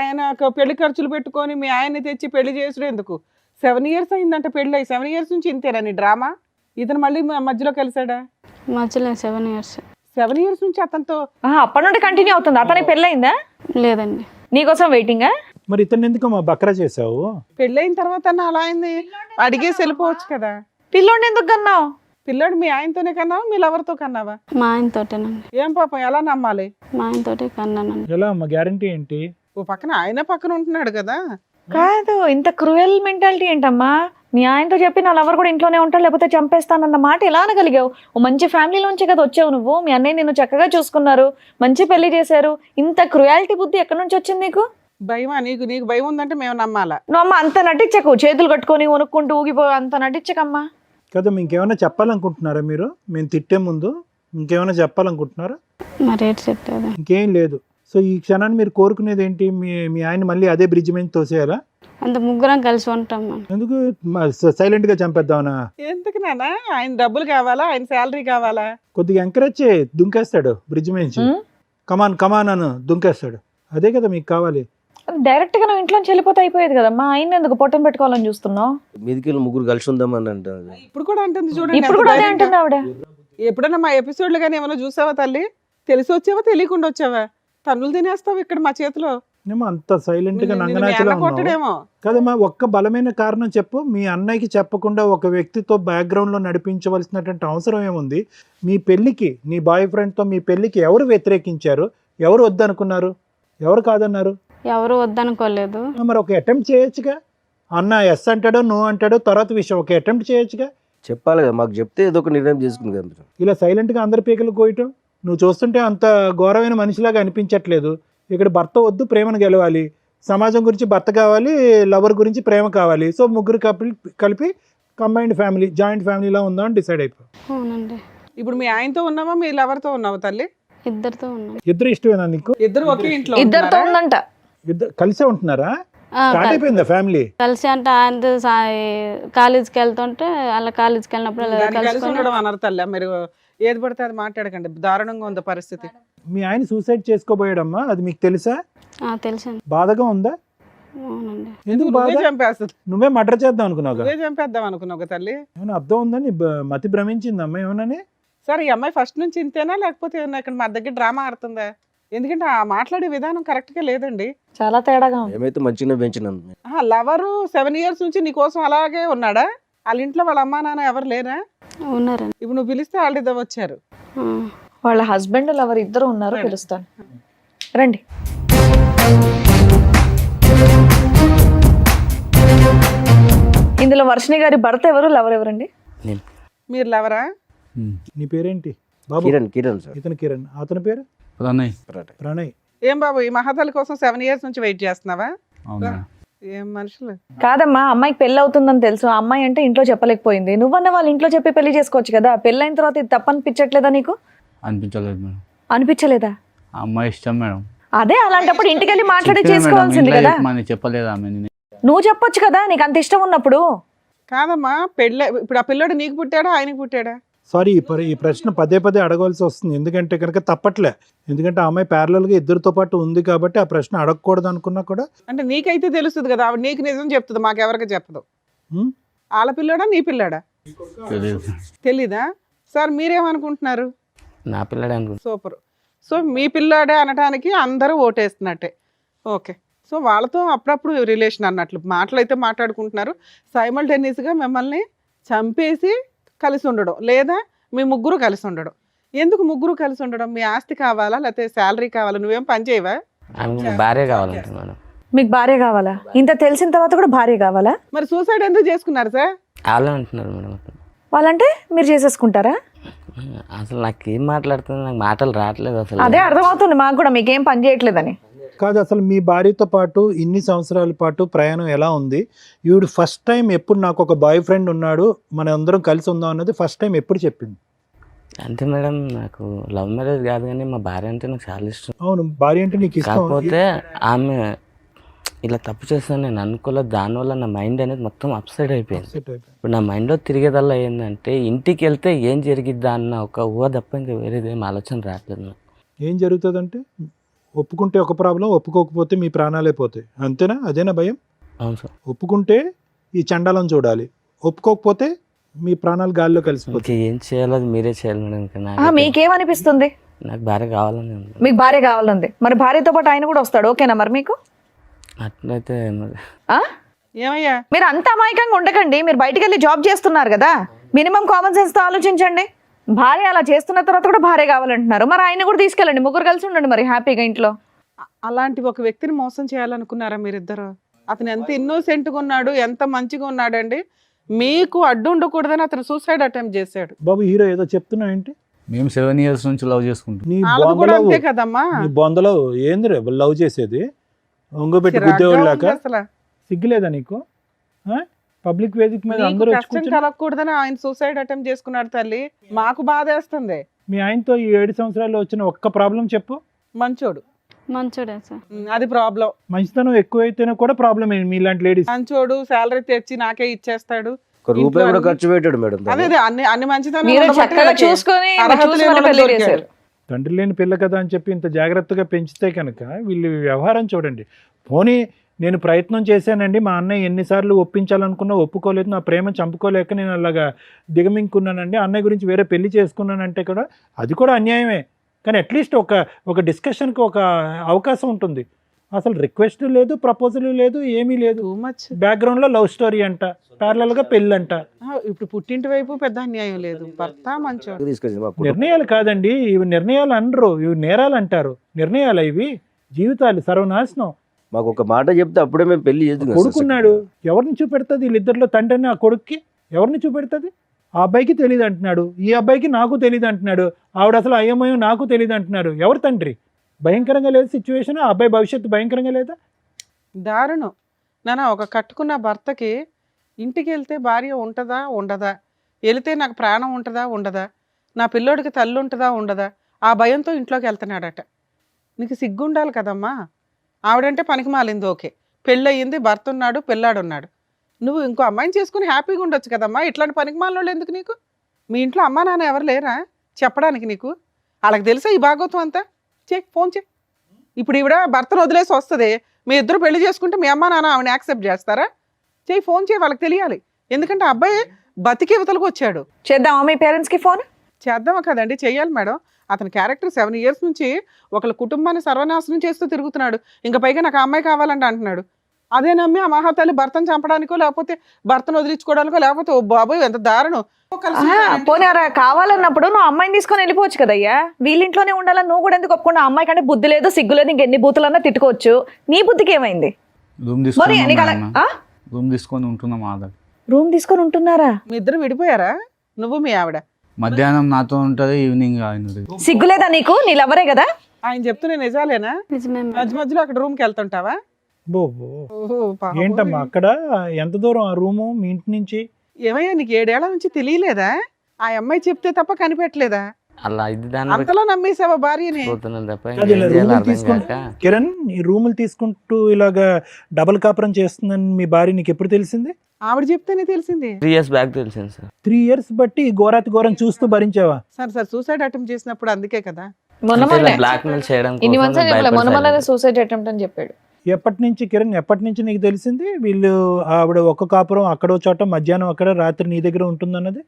ఆయన పెళ్లి ఖర్చులు పెట్టుకొని మీ ఆయన్ని తెచ్చి పెళ్లి చేసుడు ఎందుకు? 7 years అయిందంటే పెళ్లి అయ్యి 7 years నుంచి ఇంతేనా నీ డ్రామా? ఇతను మళ్ళీ మధ్యలో కలిసాడా? మధ్యలో 7 years. 7 years నుంచి అతనితో అప్పటి నుండి కంటిన్యూ అవుతుంది. అతనికి పెళ్ళయిందా? లేదండి. నీకోసం వెయిటింగా? మరి ఇతను ఎందుకు మా బక్రా చేసావు? పెళ్ళైన తర్వాత అలా అయింది, అడిగేసి వెళ్ళిపోవచ్చు కదా. పిల్లోడిని ఎందుకు కన్నావు? పిల్లోడు మీ ఆయనతోనే కన్నావా, మీ లవర్తో కన్నావా? మా ఆయనతోటేనండి. ఏం పాపం, ఎలా నమ్మాలి? మా ఆయనతోటే కన్నానండి. ఎలా అమ్మ, గ్యారంటీ ఏంటి? ఓ పక్కన ఆయన పక్కన ఉంటున్నాడు కదా. కాదు, ఇంత క్రూయల్ మెంటాలిటీ ఏంటమ్మా? మీ ఆయనతో చెప్పి నా లవర్ కూడా ఇంట్లోనే ఉంటాడు లేకపోతే చంపేస్తానన్న మాట ఎలా అనగలిగావు? ఓ మంచి ఫ్యామిలీలోంచి కదా వచ్చావు నువ్వు. మీ అన్నయ్య నిన్ను చక్కగా చూసుకున్నారు, మంచి పెళ్లి చేశారు. ఇంత క్రూయాలిటీ బుద్ధి ఎక్కడి నుంచి వచ్చింది నీకు? భయమా నీకు? నీకు భయం ఉందంటే మేము నమ్మాలా? నువ్వు అమ్మ అంత నటించకు, చేతులు కట్టుకొని వణుక్కుంటూ ఊగిపో, అంత నటించకమ్మా. కదా, ఇంకేమైనా చెప్పాలనుకుంటున్నారా మీరు? మేము తిట్టే ముందు ఇంకేమైనా చెప్పాలనుకుంటున్నారా? మరి ఏంటి చెప్పేది? ఇంకేం లేదు. సో ఈ క్షణాన్ని మీరు కోరుకునేది ఏంటి? మీ ఆయన మళ్ళీ అదే బ్రిడ్జ్ మీద తోసేయాలా? అంత ముగ్గురం కలిసి ఉంటాం మనం. ఎందుకు సైలెంట్ గా చంపేద్దామనా? ఎందుకు నాన్న? ఆయన డబ్బులు కావాలా, ఆయన శాలరీ కావాలా? కొద్దిగా ఎంకరేజ్ చేయి, దుంకేస్తాడు బ్రిడ్జ్ నుంచి. కమాన్ కమాన్ అని దుంకేస్తాడు. అదే కదా మీకు కావాలి. డైరెక్ట్ గా నువ్వు ఇంట్లోంచి వెళ్ళిపోతే అయిపోయేది కదా. మా ఆయన ఎందుకు పొట్టం పెట్టుకోవాలని చూస్తున్నావు? మీదికి వెళ్ళి ముగ్గురు కలిసి ఉందామని అంటారు. ఇప్పుడు కూడా అంటుంది చూడండి. ఇప్పుడు కూడా అదే అంటుంది ఆవిడ. ఎప్పుడైనా మా ఎపిసోడ్లు కానీ ఏమైనా చూసావా తల్లి? తెలిసి వచ్చావా తెలియకుండా వచ్చావా? తన్నులు తినేస్తావు ఇక్కడ మా చేతిలో. ఏమో అంత సైలెంట్ గా నిన్ను నంగనాచిలా ఎలా ఉన్నావు. కొట్టడేమో. కదమ్మా, ఒక్క బలమైన కారణం చెప్పు. మీ అన్నయ్యకి చెప్పకుండా ఒక వ్యక్తితో బ్యాక్గ్రౌండ్ లో నడిపించవలసినటువంటి అవసరం ఏముంది? మీ పెళ్లికి, నీ బాయ్ ఫ్రెండ్ తో మీ పెళ్లికి ఎవరు వ్యతిరేకించారు? ఎవరు వద్దనుకున్నారు? ఎవరు కాదన్నారు? ఎవరు వద్దనుకోలేదు. మరి ఒక అటెంప్ట్ చేయొచ్చుగా. అన్న ఎస్ అంటాడో నో అంటాడో తర్వాత విషయం, ఒక అటెంప్ట్ చేయొచ్చుగా. చెప్పాలి కదా, మాకు చెప్తే ఏదో ఒక నిర్ణయం చేసుకుంది కదా. ఇలా సైలెంట్ గా అందరి పీకలు కోయటం నువ్వు చూస్తుంటే అంత ఘోరమైన మనిషిలాగా అనిపించట్లేదు. ఇక్కడ భర్త వద్దు, ప్రేమను గెలవాలి. సమాజం గురించి భర్త కావాలి, లవర్ గురించి ప్రేమ కావాలి. సో ముగ్గురు కలిపి కంబైన్డ్ ఫ్యామిలీ, జాయింట్ ఫ్యామిలీలా ఉందా అని డిసైడ్ అయిపో. అవునండి. ఇప్పుడు మీ ఆయనతో ఉన్నావా, మీ లవర్తో ఉన్నావా తల్లి? ఇద్దరితో ఉన్నాం. ఇద్దరు ఇష్టమేనా నీకు? ఇద్దరు ఒకే ఇంట్లో ఇద్దరితో ఉంటున్నారా? ఉందంట. ఇద్దరు కలిసే ఉంటున్నారా? ఆ, స్టార్ట్ అయిపోయిందా ఫ్యామిలీ? కలిసి అంటే ఆయన కాలేజీకి వెళ్తుంటే అలా కాలేజీకి వెళ్ళినప్పుడు అలా దాన్ని కలిసి కలుసుకొని ఉండడం అన్నారు తల్లి. మీరు ఏది పడితే అది మాట్లాడకండి, దారుణంగా ఉంది పరిస్థితి. మీ ఆయన సూసైడ్ చేసుకోబోయాడమ్మా, అది మీకు తెలుసా? తెలుసండి. బాధగా ఉందా? అవునండి. ఎందుకు బాధ? నువ్వే చంపేస్తుంది. నువ్వే మర్డర్ చేద్దాం అనుకున్నావు. నువ్వే చంపేద్దాం అనుకున్నావు తల్లి. ఏమైనా అర్థం ఉందని మతి భ్రమించిందమ్మా ఏమన్నాని? సరే, ఈ అమ్మాయి ఫస్ట్ నుంచి ఇంతేనా లేకపోతే ఏమన్నా ఇక్కడ మా దగ్గర డ్రామా ఆడుతుందా? ఎందుకంటే ఆ మాట్లాడే విధానం కరెక్ట్ గా లేదండి. చాలా తేడాగా ఉంది. మేమైతే మంచిగా పెంచినాం. లవరు 7 years నుంచి నీ కోసం అలాగే ఉన్నాడా? వాళ్ళ ఇంట్లో వాళ్ళ అమ్మా నాన్న ఎవరు లేరా? ఉన్నారండి. ఇప్పుడు నువ్వు పిలిస్తే వాళ్ళు వచ్చారు. ఆ. వాళ్ళ హస్బెండ్ లవర్ ఇద్దరు ఉన్నారు, పిలుస్తాను రండి. ఇందులో వర్షిణి గారి భర్త ఎవరు, లవర్ ఎవరండి? మీరు లవరా? నీ పేరేంటి బాబు? కిరణ్ సార్. ఇతను కిరణ్. అతని పేరు ప్రణయ్. ప్రణయ్. ఏం బాబు, ఈ మహాతల్లి కోసం 7 years నుంచి వెయిట్ చేస్తున్నావా? అవునా? ఏం మనుషులు. కాదమ్మా, అమ్మాయికి పెళ్లి అవుతుందని తెలుసు. ఆ అమ్మాయి అంటే ఇంట్లో చెప్పలేకపోయింది. నువ్వన్న వాళ్ళ ఇంట్లో చెప్పి పెళ్లి చేసుకోవచ్చు కదా. పెళ్ళైన తర్వాత ఇది తప్పనిపించట్లేదా నీకు? అనిపించలేదు మేడం. అనిపించలేదా? ఆ అమ్మాయి ఇష్టం మేడం. అదే, అలాంటప్పుడు ఇంటికి వెళ్ళి మాట్లాడి చెప్పినా మేడం, చేసుకోవాల్సింది ఇంట్లో కదా. చెప్పమని చెప్పలేదు ఆమె. నువ్వు చెప్పొచ్చు కదా, నీకు అంత ఇష్టం ఉన్నప్పుడు. కాదమ్మా, పెళ్ళి ఇప్పుడు ఆ పిల్లోడు నీకు పుట్టాడా ఆయనకు పుట్టాడా? సారీ, ఈ ప్రశ్న పదే పదే అడగవలసి వస్తుంది. ఎందుకంటే కనుక తప్పట్లే. ఎందుకంటే ఆ అమ్మాయి ప్యారలల్ గా ఇద్దరితో పాటు ఉంది కాబట్టి ఆ ప్రశ్న అడగకూడదు అనుకున్నా కూడా. అంటే నీకైతే తెలుస్తుంది కదా, ఆవిడ నీకు నిజం చెప్తుంది, మాకెవరికి చెప్పదు. హ్మ్? వాళ్ళ పిల్లోడా నీ పిల్లాడా తెలియదు. తెలీదా? సార్ మీరేమనుకుంటున్నారు? నా పిల్లడే అనుకుంటా. సూపర్. సో మీ పిల్లాడే అనడానికి అందరూ ఓటేస్తున్నట్టే. ఓకే. సో వాళ్ళతో అప్పుడప్పుడు రిలేషన్ అన్నట్లు మాటలు అయితే మాట్లాడుకుంటున్నారు. సైమల్టేనియస్గా మిమ్మల్ని చంపేసి కలిసి ఉండడం, లేదా మీ ముగ్గురు కలిసి ఉండడం. ఎందుకు ముగ్గురు కలిసి ఉండడం? మీ ఆస్తి కావాలా లేకపోతే శాలరీ కావాలా? నువ్వేం పని చేయవా? ఆమె భార్య కావాలంటే మేడం. మీకు భార్య కావాలా? ఇంత తెలిసిన తర్వాత కూడా భార్య కావాలా? మరి సూసైడ్ ఎందుకు చేసుకున్నారు సార్? వాళ్ళే అంటున్నారు మేడం. వాళ్ళంటే మీరు చేసేసుకుంటారా? అసలు నాకేం మాట్లాడుతుంది, నాకు మాటలు రావట్లేదు అసలు. అదే అర్థమవుతుంది మాకు కూడా, మీకేం పని చేయట్లేదని. కాదు, అసలు మీ భార్యతో పాటు ఇన్ని సంవత్సరాల పాటు ప్రయాణం ఎలా ఉంది? ఈవిడ ఫస్ట్ టైం ఎప్పుడు నాకు ఒక బాయ్ ఫ్రెండ్ ఉన్నాడు, మన అందరం కలిసి ఉందాం అన్నది ఫస్ట్ టైం ఎప్పుడు చెప్పింది? అంతే మేడం, నాకు లవ్ మ్యారేజ్ కాదు కానీ మా భార్య అంటే నాకు చాలా ఇష్టం. అవును, భార్య అంటే నీకు ఇష్టం. కాకపోతే ఆమె ఇలా తప్పు చేస్తాను నేను అనుకోలేదు. దానివల్ల నా మైండ్ అనేది మొత్తం అప్సైడ్ అయిపోయింది. ఇప్పుడు నా మైండ్లో తిరిగేదల్లా ఏంటంటే ఇంటికి వెళ్తే ఏం జరిగిద్దా అన్న ఒక ఊహ తప్ప ఇంకా వేరేది ఏం ఆలోచన రావట్లేదు. ఏం జరుగుతుందంటే ఒప్పుకుంటే ఒక ప్రాబ్లం, ఒప్పుకోకపోతే మీ ప్రాణాలే పోతాయి, అంతేనా? అదేనా భయం? అవును సార్. ఒప్పుకుంటే ఈ చండాలం చూడాలి, ఒప్పుకోకపోతే మీ ప్రాణాలు గాల్లో కలిసిపోతాయి. ఏం చేయాలో అది మీరే చేయాలి మేడం. ఇంకా మీకేమనిపిస్తుంది? నాకు భార్య కావాలని ఉంది. మీకు భార్య కావాలంది, మరి భార్యతో పాటు ఆయన కూడా వస్తాడు, ఓకేనా మరి మీకు? అట్లయితే మరి ఆ? ఏమయ్యా మీరు అంత అమాయకంగా ఉండకండి, మీరు బయటికి వెళ్ళి జాబ్ చేస్తున్నారు కదా, మినిమం కామన్ సెన్స్ తో ఆలోచించండి. భార్య అలా చేస్తున్న తర్వాత కూడా భార్య కావాలంటున్నారు, మరి ఆయన కూడా తీసుకెళ్ళండి, ముగ్గురు కలిసి ఉండండి మరి హ్యాపీగా ఇంట్లో. అలాంటి ఒక వ్యక్తిని మోసం చేయాలనుకున్నారా మీరిద్దరు? అతను ఎంత ఇన్నోసెంట్గా ఉన్నాడు, ఎంత మంచిగా ఉన్నాడండి. మీకు అడ్డు ఉండకూడదని అతను సూసైడ్ అటెంప్ట్ చేశాడు. బాబు హీరో ఏదో చెప్తున్నావు ఏంటి? మేము 7 years నుంచి లవ్ చేసుకుంటాం. నీ వాళ్ళది కూడా బొందలో అంతే కదమ్మా. నీ బొందలో ఏంది రే లవ్ చేసేది? ఒంగోబెట్టి చిరాగ్గా గుద్దేవాళ్ళు ఉంది లాగా అసలు. సిగ్గులేదా నీకు? పబ్లిక్ వేదిక మీద మీకు అందరూ వచ్చి కష్టం కూర్చొని కలగకూడదని ఆయన సూసైడ్ అటెంప్ట్ చేసుకున్నాడు తల్లి. మాకు బాధేస్తుంది. మీ ఆయనతో ఈ 7 సంవత్సరాల్లో వచ్చిన ఒక్క ప్రాబ్లం చెప్పు. మంచోడు. మంచోడే సార్. అది ప్రాబ్లం. మంచితనం ఎక్కువైతేనే కూడా ప్రాబ్లం మీలాంటి లేడీస్. మంచోడు, శాలరీ తెచ్చి నాకే ఇచ్చేస్తాడు. ఒక రూపాయి కూడా ఖర్చు పెట్టాడు మేడం తను. అదే అన్ని అన్ని మంచితనం మీరు ఉండబట్టి చక్కగా వీళ్ళకి చూసుకొని అర్హత చూసి లేని మరి వాళ్ళకి పెళ్లి దొరికాడు. చేశారు. తండ్రి లేని పిల్ల కదా అని చెప్పి ఇంత జాగ్రత్తగా పెంచితే కనుక వీళ్ళు వ్యవహారం చూడండి. పోనీ నేను ప్రయత్నం చేశానండి, మా అన్నయ్య ఎన్నిసార్లు ఒప్పించాలనుకున్నా ఒప్పుకోలేదు, నా ప్రేమ చంపుకోలేక నేను అలాగా దిగమింగుకున్నానండి, అన్నయ్య గురించి వేరే పెళ్లి చేసుకున్నానంటే కూడా అది కూడా అన్యాయమే. కానీ అట్లీస్ట్ ఒక డిస్కషన్కి ఒక అవకాశం ఉంటుంది. అసలు రిక్వెస్ట్ లేదు, ప్రపోజల్ లేదు, ఏమీ లేదు. Too much. బ్యాక్గ్రౌండ్లో లవ్ స్టోరీ అంట, ప్యారలల్గా పెళ్ళంట. ఇప్పుడు పుట్టింటి వైపు పెద్ద అన్యాయం లేదు. భర్త మంచోడు. తీసుకొచ్చింది మా కుటుంబం. నిర్ణయాలు కాదండి ఇవి, నిర్ణయాలు అనరు, ఇవి నేరాలు అంటారు. నిర్ణయాలు ఇవి, జీవితాలు సర్వనాశనం. మాకు ఒక మాట చెప్తే అప్పుడే మేము పెళ్లి చేద్దాం. కొడుకున్నాడు, ఎవరిని చూపెడుతుంది? వీళ్ళిద్దరిలో తండ్రిని ఆ కొడుక్కి ఎవరిని చూపెడుతుంది? ఆ అబ్బాయికి తెలియదు అంటున్నాడు, ఈ అబ్బాయికి నాకు తెలియదు అంటున్నాడు, ఆవిడ అసలు అయ్యమయం నాకు తెలియదు అంటున్నారు. ఎవరు తండ్రి? భయంకరంగా లేదు సిచ్యువేషన్. ఆ అబ్బాయి భవిష్యత్తు భయంకరంగా లేదా? దారుణం. నాన్న, ఒక కట్టుకున్న భర్తకి ఇంటికి వెళ్తే భార్య ఉంటుందా ఉండదా, వెళితే నాకు ప్రాణం ఉంటుందా ఉండదా, నా పిల్లోడికి తల్లి ఉంటుందా ఉండదా, ఆ భయంతో ఇంట్లోకి వెళ్తున్నాడట. నీకు సిగ్గుండాలి కదమ్మా. ఆవిడంటే పనికి మాలింది, ఓకే, పెళ్ళయింది, భర్త ఉన్నాడు, పిల్లాడున్నాడు. నువ్వు ఇంకో అమ్మాయిని చేసుకుని హ్యాపీగా ఉండొచ్చు కదమ్మా. ఇట్లాంటి పనికి మాలినోళ్ళు ఎందుకు నీకు? మీ ఇంట్లో అమ్మా నాన్న ఎవరు లేరా చెప్పడానికి నీకు? వాళ్ళకి తెలుసా ఈ భాగవతం అంతా? ఫోన్ చే. ఇప్పుడు ఈవిడ భర్తను వదిలేసి వస్తుంది, మీ ఇద్దరు పెళ్లి చేసుకుంటే మీ అమ్మా నాన్న ఆవిడని యాక్సెప్ట్ చేస్తారా? ఫోన్ చేయి, వాళ్ళకి తెలియాలి. ఎందుకంటే అబ్బాయి బతికి ఇవతలకు వచ్చాడు. చేద్దామా మీ పేరెంట్స్ కి ఫోన్? చేద్దామా కదండి, చెయ్యాలి మేడం. అతని క్యారెక్టర్ 7 years నుంచి ఒకళ్ళ కుటుంబాన్ని సర్వనాశనం చేస్తూ తిరుగుతున్నాడు. ఇంకా పైగా నాకు ఆ అమ్మాయి కావాలంటే అంటున్నాడు. అదే నమ్మి ఆ మహాతల్లి భర్తను చంపడానికో లేకపోతే భర్తను వదిలించుకోవడానికో లేకపోతే ఓ బాబోయ్ ఎంత దారుణం. పోనీ అలా కావాలన్నప్పుడు నువ్వు అమ్మాయిని తీసుకొని వెళ్ళిపోవచ్చు కదయ్యా. వీళ్ళింట్లోనే ఉండాలని నువ్వు కూడా ఎందుకు ఒప్పుకున్నా? అమ్మాయి కంటే బుద్ధి లేదు, సిగ్గు లేదు, ఇంకెన్ని బూతులన్నా తిట్టుకోవచ్చు. నీ బుద్ధికి ఏమైంది? రూమ్ మరి నీకు అలా రూమ్ తీసుకొని ఉంటున్నాం ఆధార్. రూమ్ తీసుకొని ఉంటున్నారా? మీ ఇద్దరు విడిపోయారా? నువ్వు మీ ఆవిడ? మధ్యాహ్నం నాతో ఉంటుంది, ఈవినింగ్ ఆయన. సిగ్గులేదా నీకు? నీ లవరే కదా. ఆయన చెప్తున్నా నిజాలేనా? నిజమే మేడం. మధ్య మధ్యలో అక్కడ రూమ్కి వెళ్తుంటావా? ఓహో, ఏంటమ్మా అక్కడ ఎంత దూరం ఆ రూము మీ ఇంటి నుంచి? ఏమయ్యా, నీకు 7 ఏళ్ల నుంచి తెలియలేదా? ఆ అమ్మాయి చెప్తే తప్ప కనిపెట్టలేదా? అలా ఇది దాన్ని అంతలా నమ్మేసావా భార్యని? పోతున్నాను తప్ప అది ఇలా ఏం చేయాలో రూములు అర్థం తీసుకుంటూ కాక. కిరణ్, ఈ రూములు తీసుకుంటూ ఇలాగా డబల్ కాపురం చేస్తుందని మీ భార్య నీకు ఎప్పుడు తెలిసింది? ఆవిడ చెప్తేనే తెలిసింది. 3 years బ్యాక్ తెలిసింది సార్. 3 years బట్టి ఈ ఘోరాతి ఘోరం చూస్తూ భరించావా? సార్ సూసైడ్ అటెంప్ట్ చేసినప్పుడు అందుకే కదా. బ్లాక్ మెయిల్ చేయడం ఇన్ని కోసం మంత్స్ భయపడి మొన్న silent. సూసైడ్ అటెంప్ట్ అని చెప్పాడు. ఎప్పటి నుంచి కిరణ్, ఎప్పటి నుంచి నీకు తెలిసింది వీళ్ళు ఆవిడ ఒక్క కాపురం అక్కడో చోట, మధ్యాహ్నం అక్కడ, రాత్రి నీ దగ్గర ఉంటుందన్నది?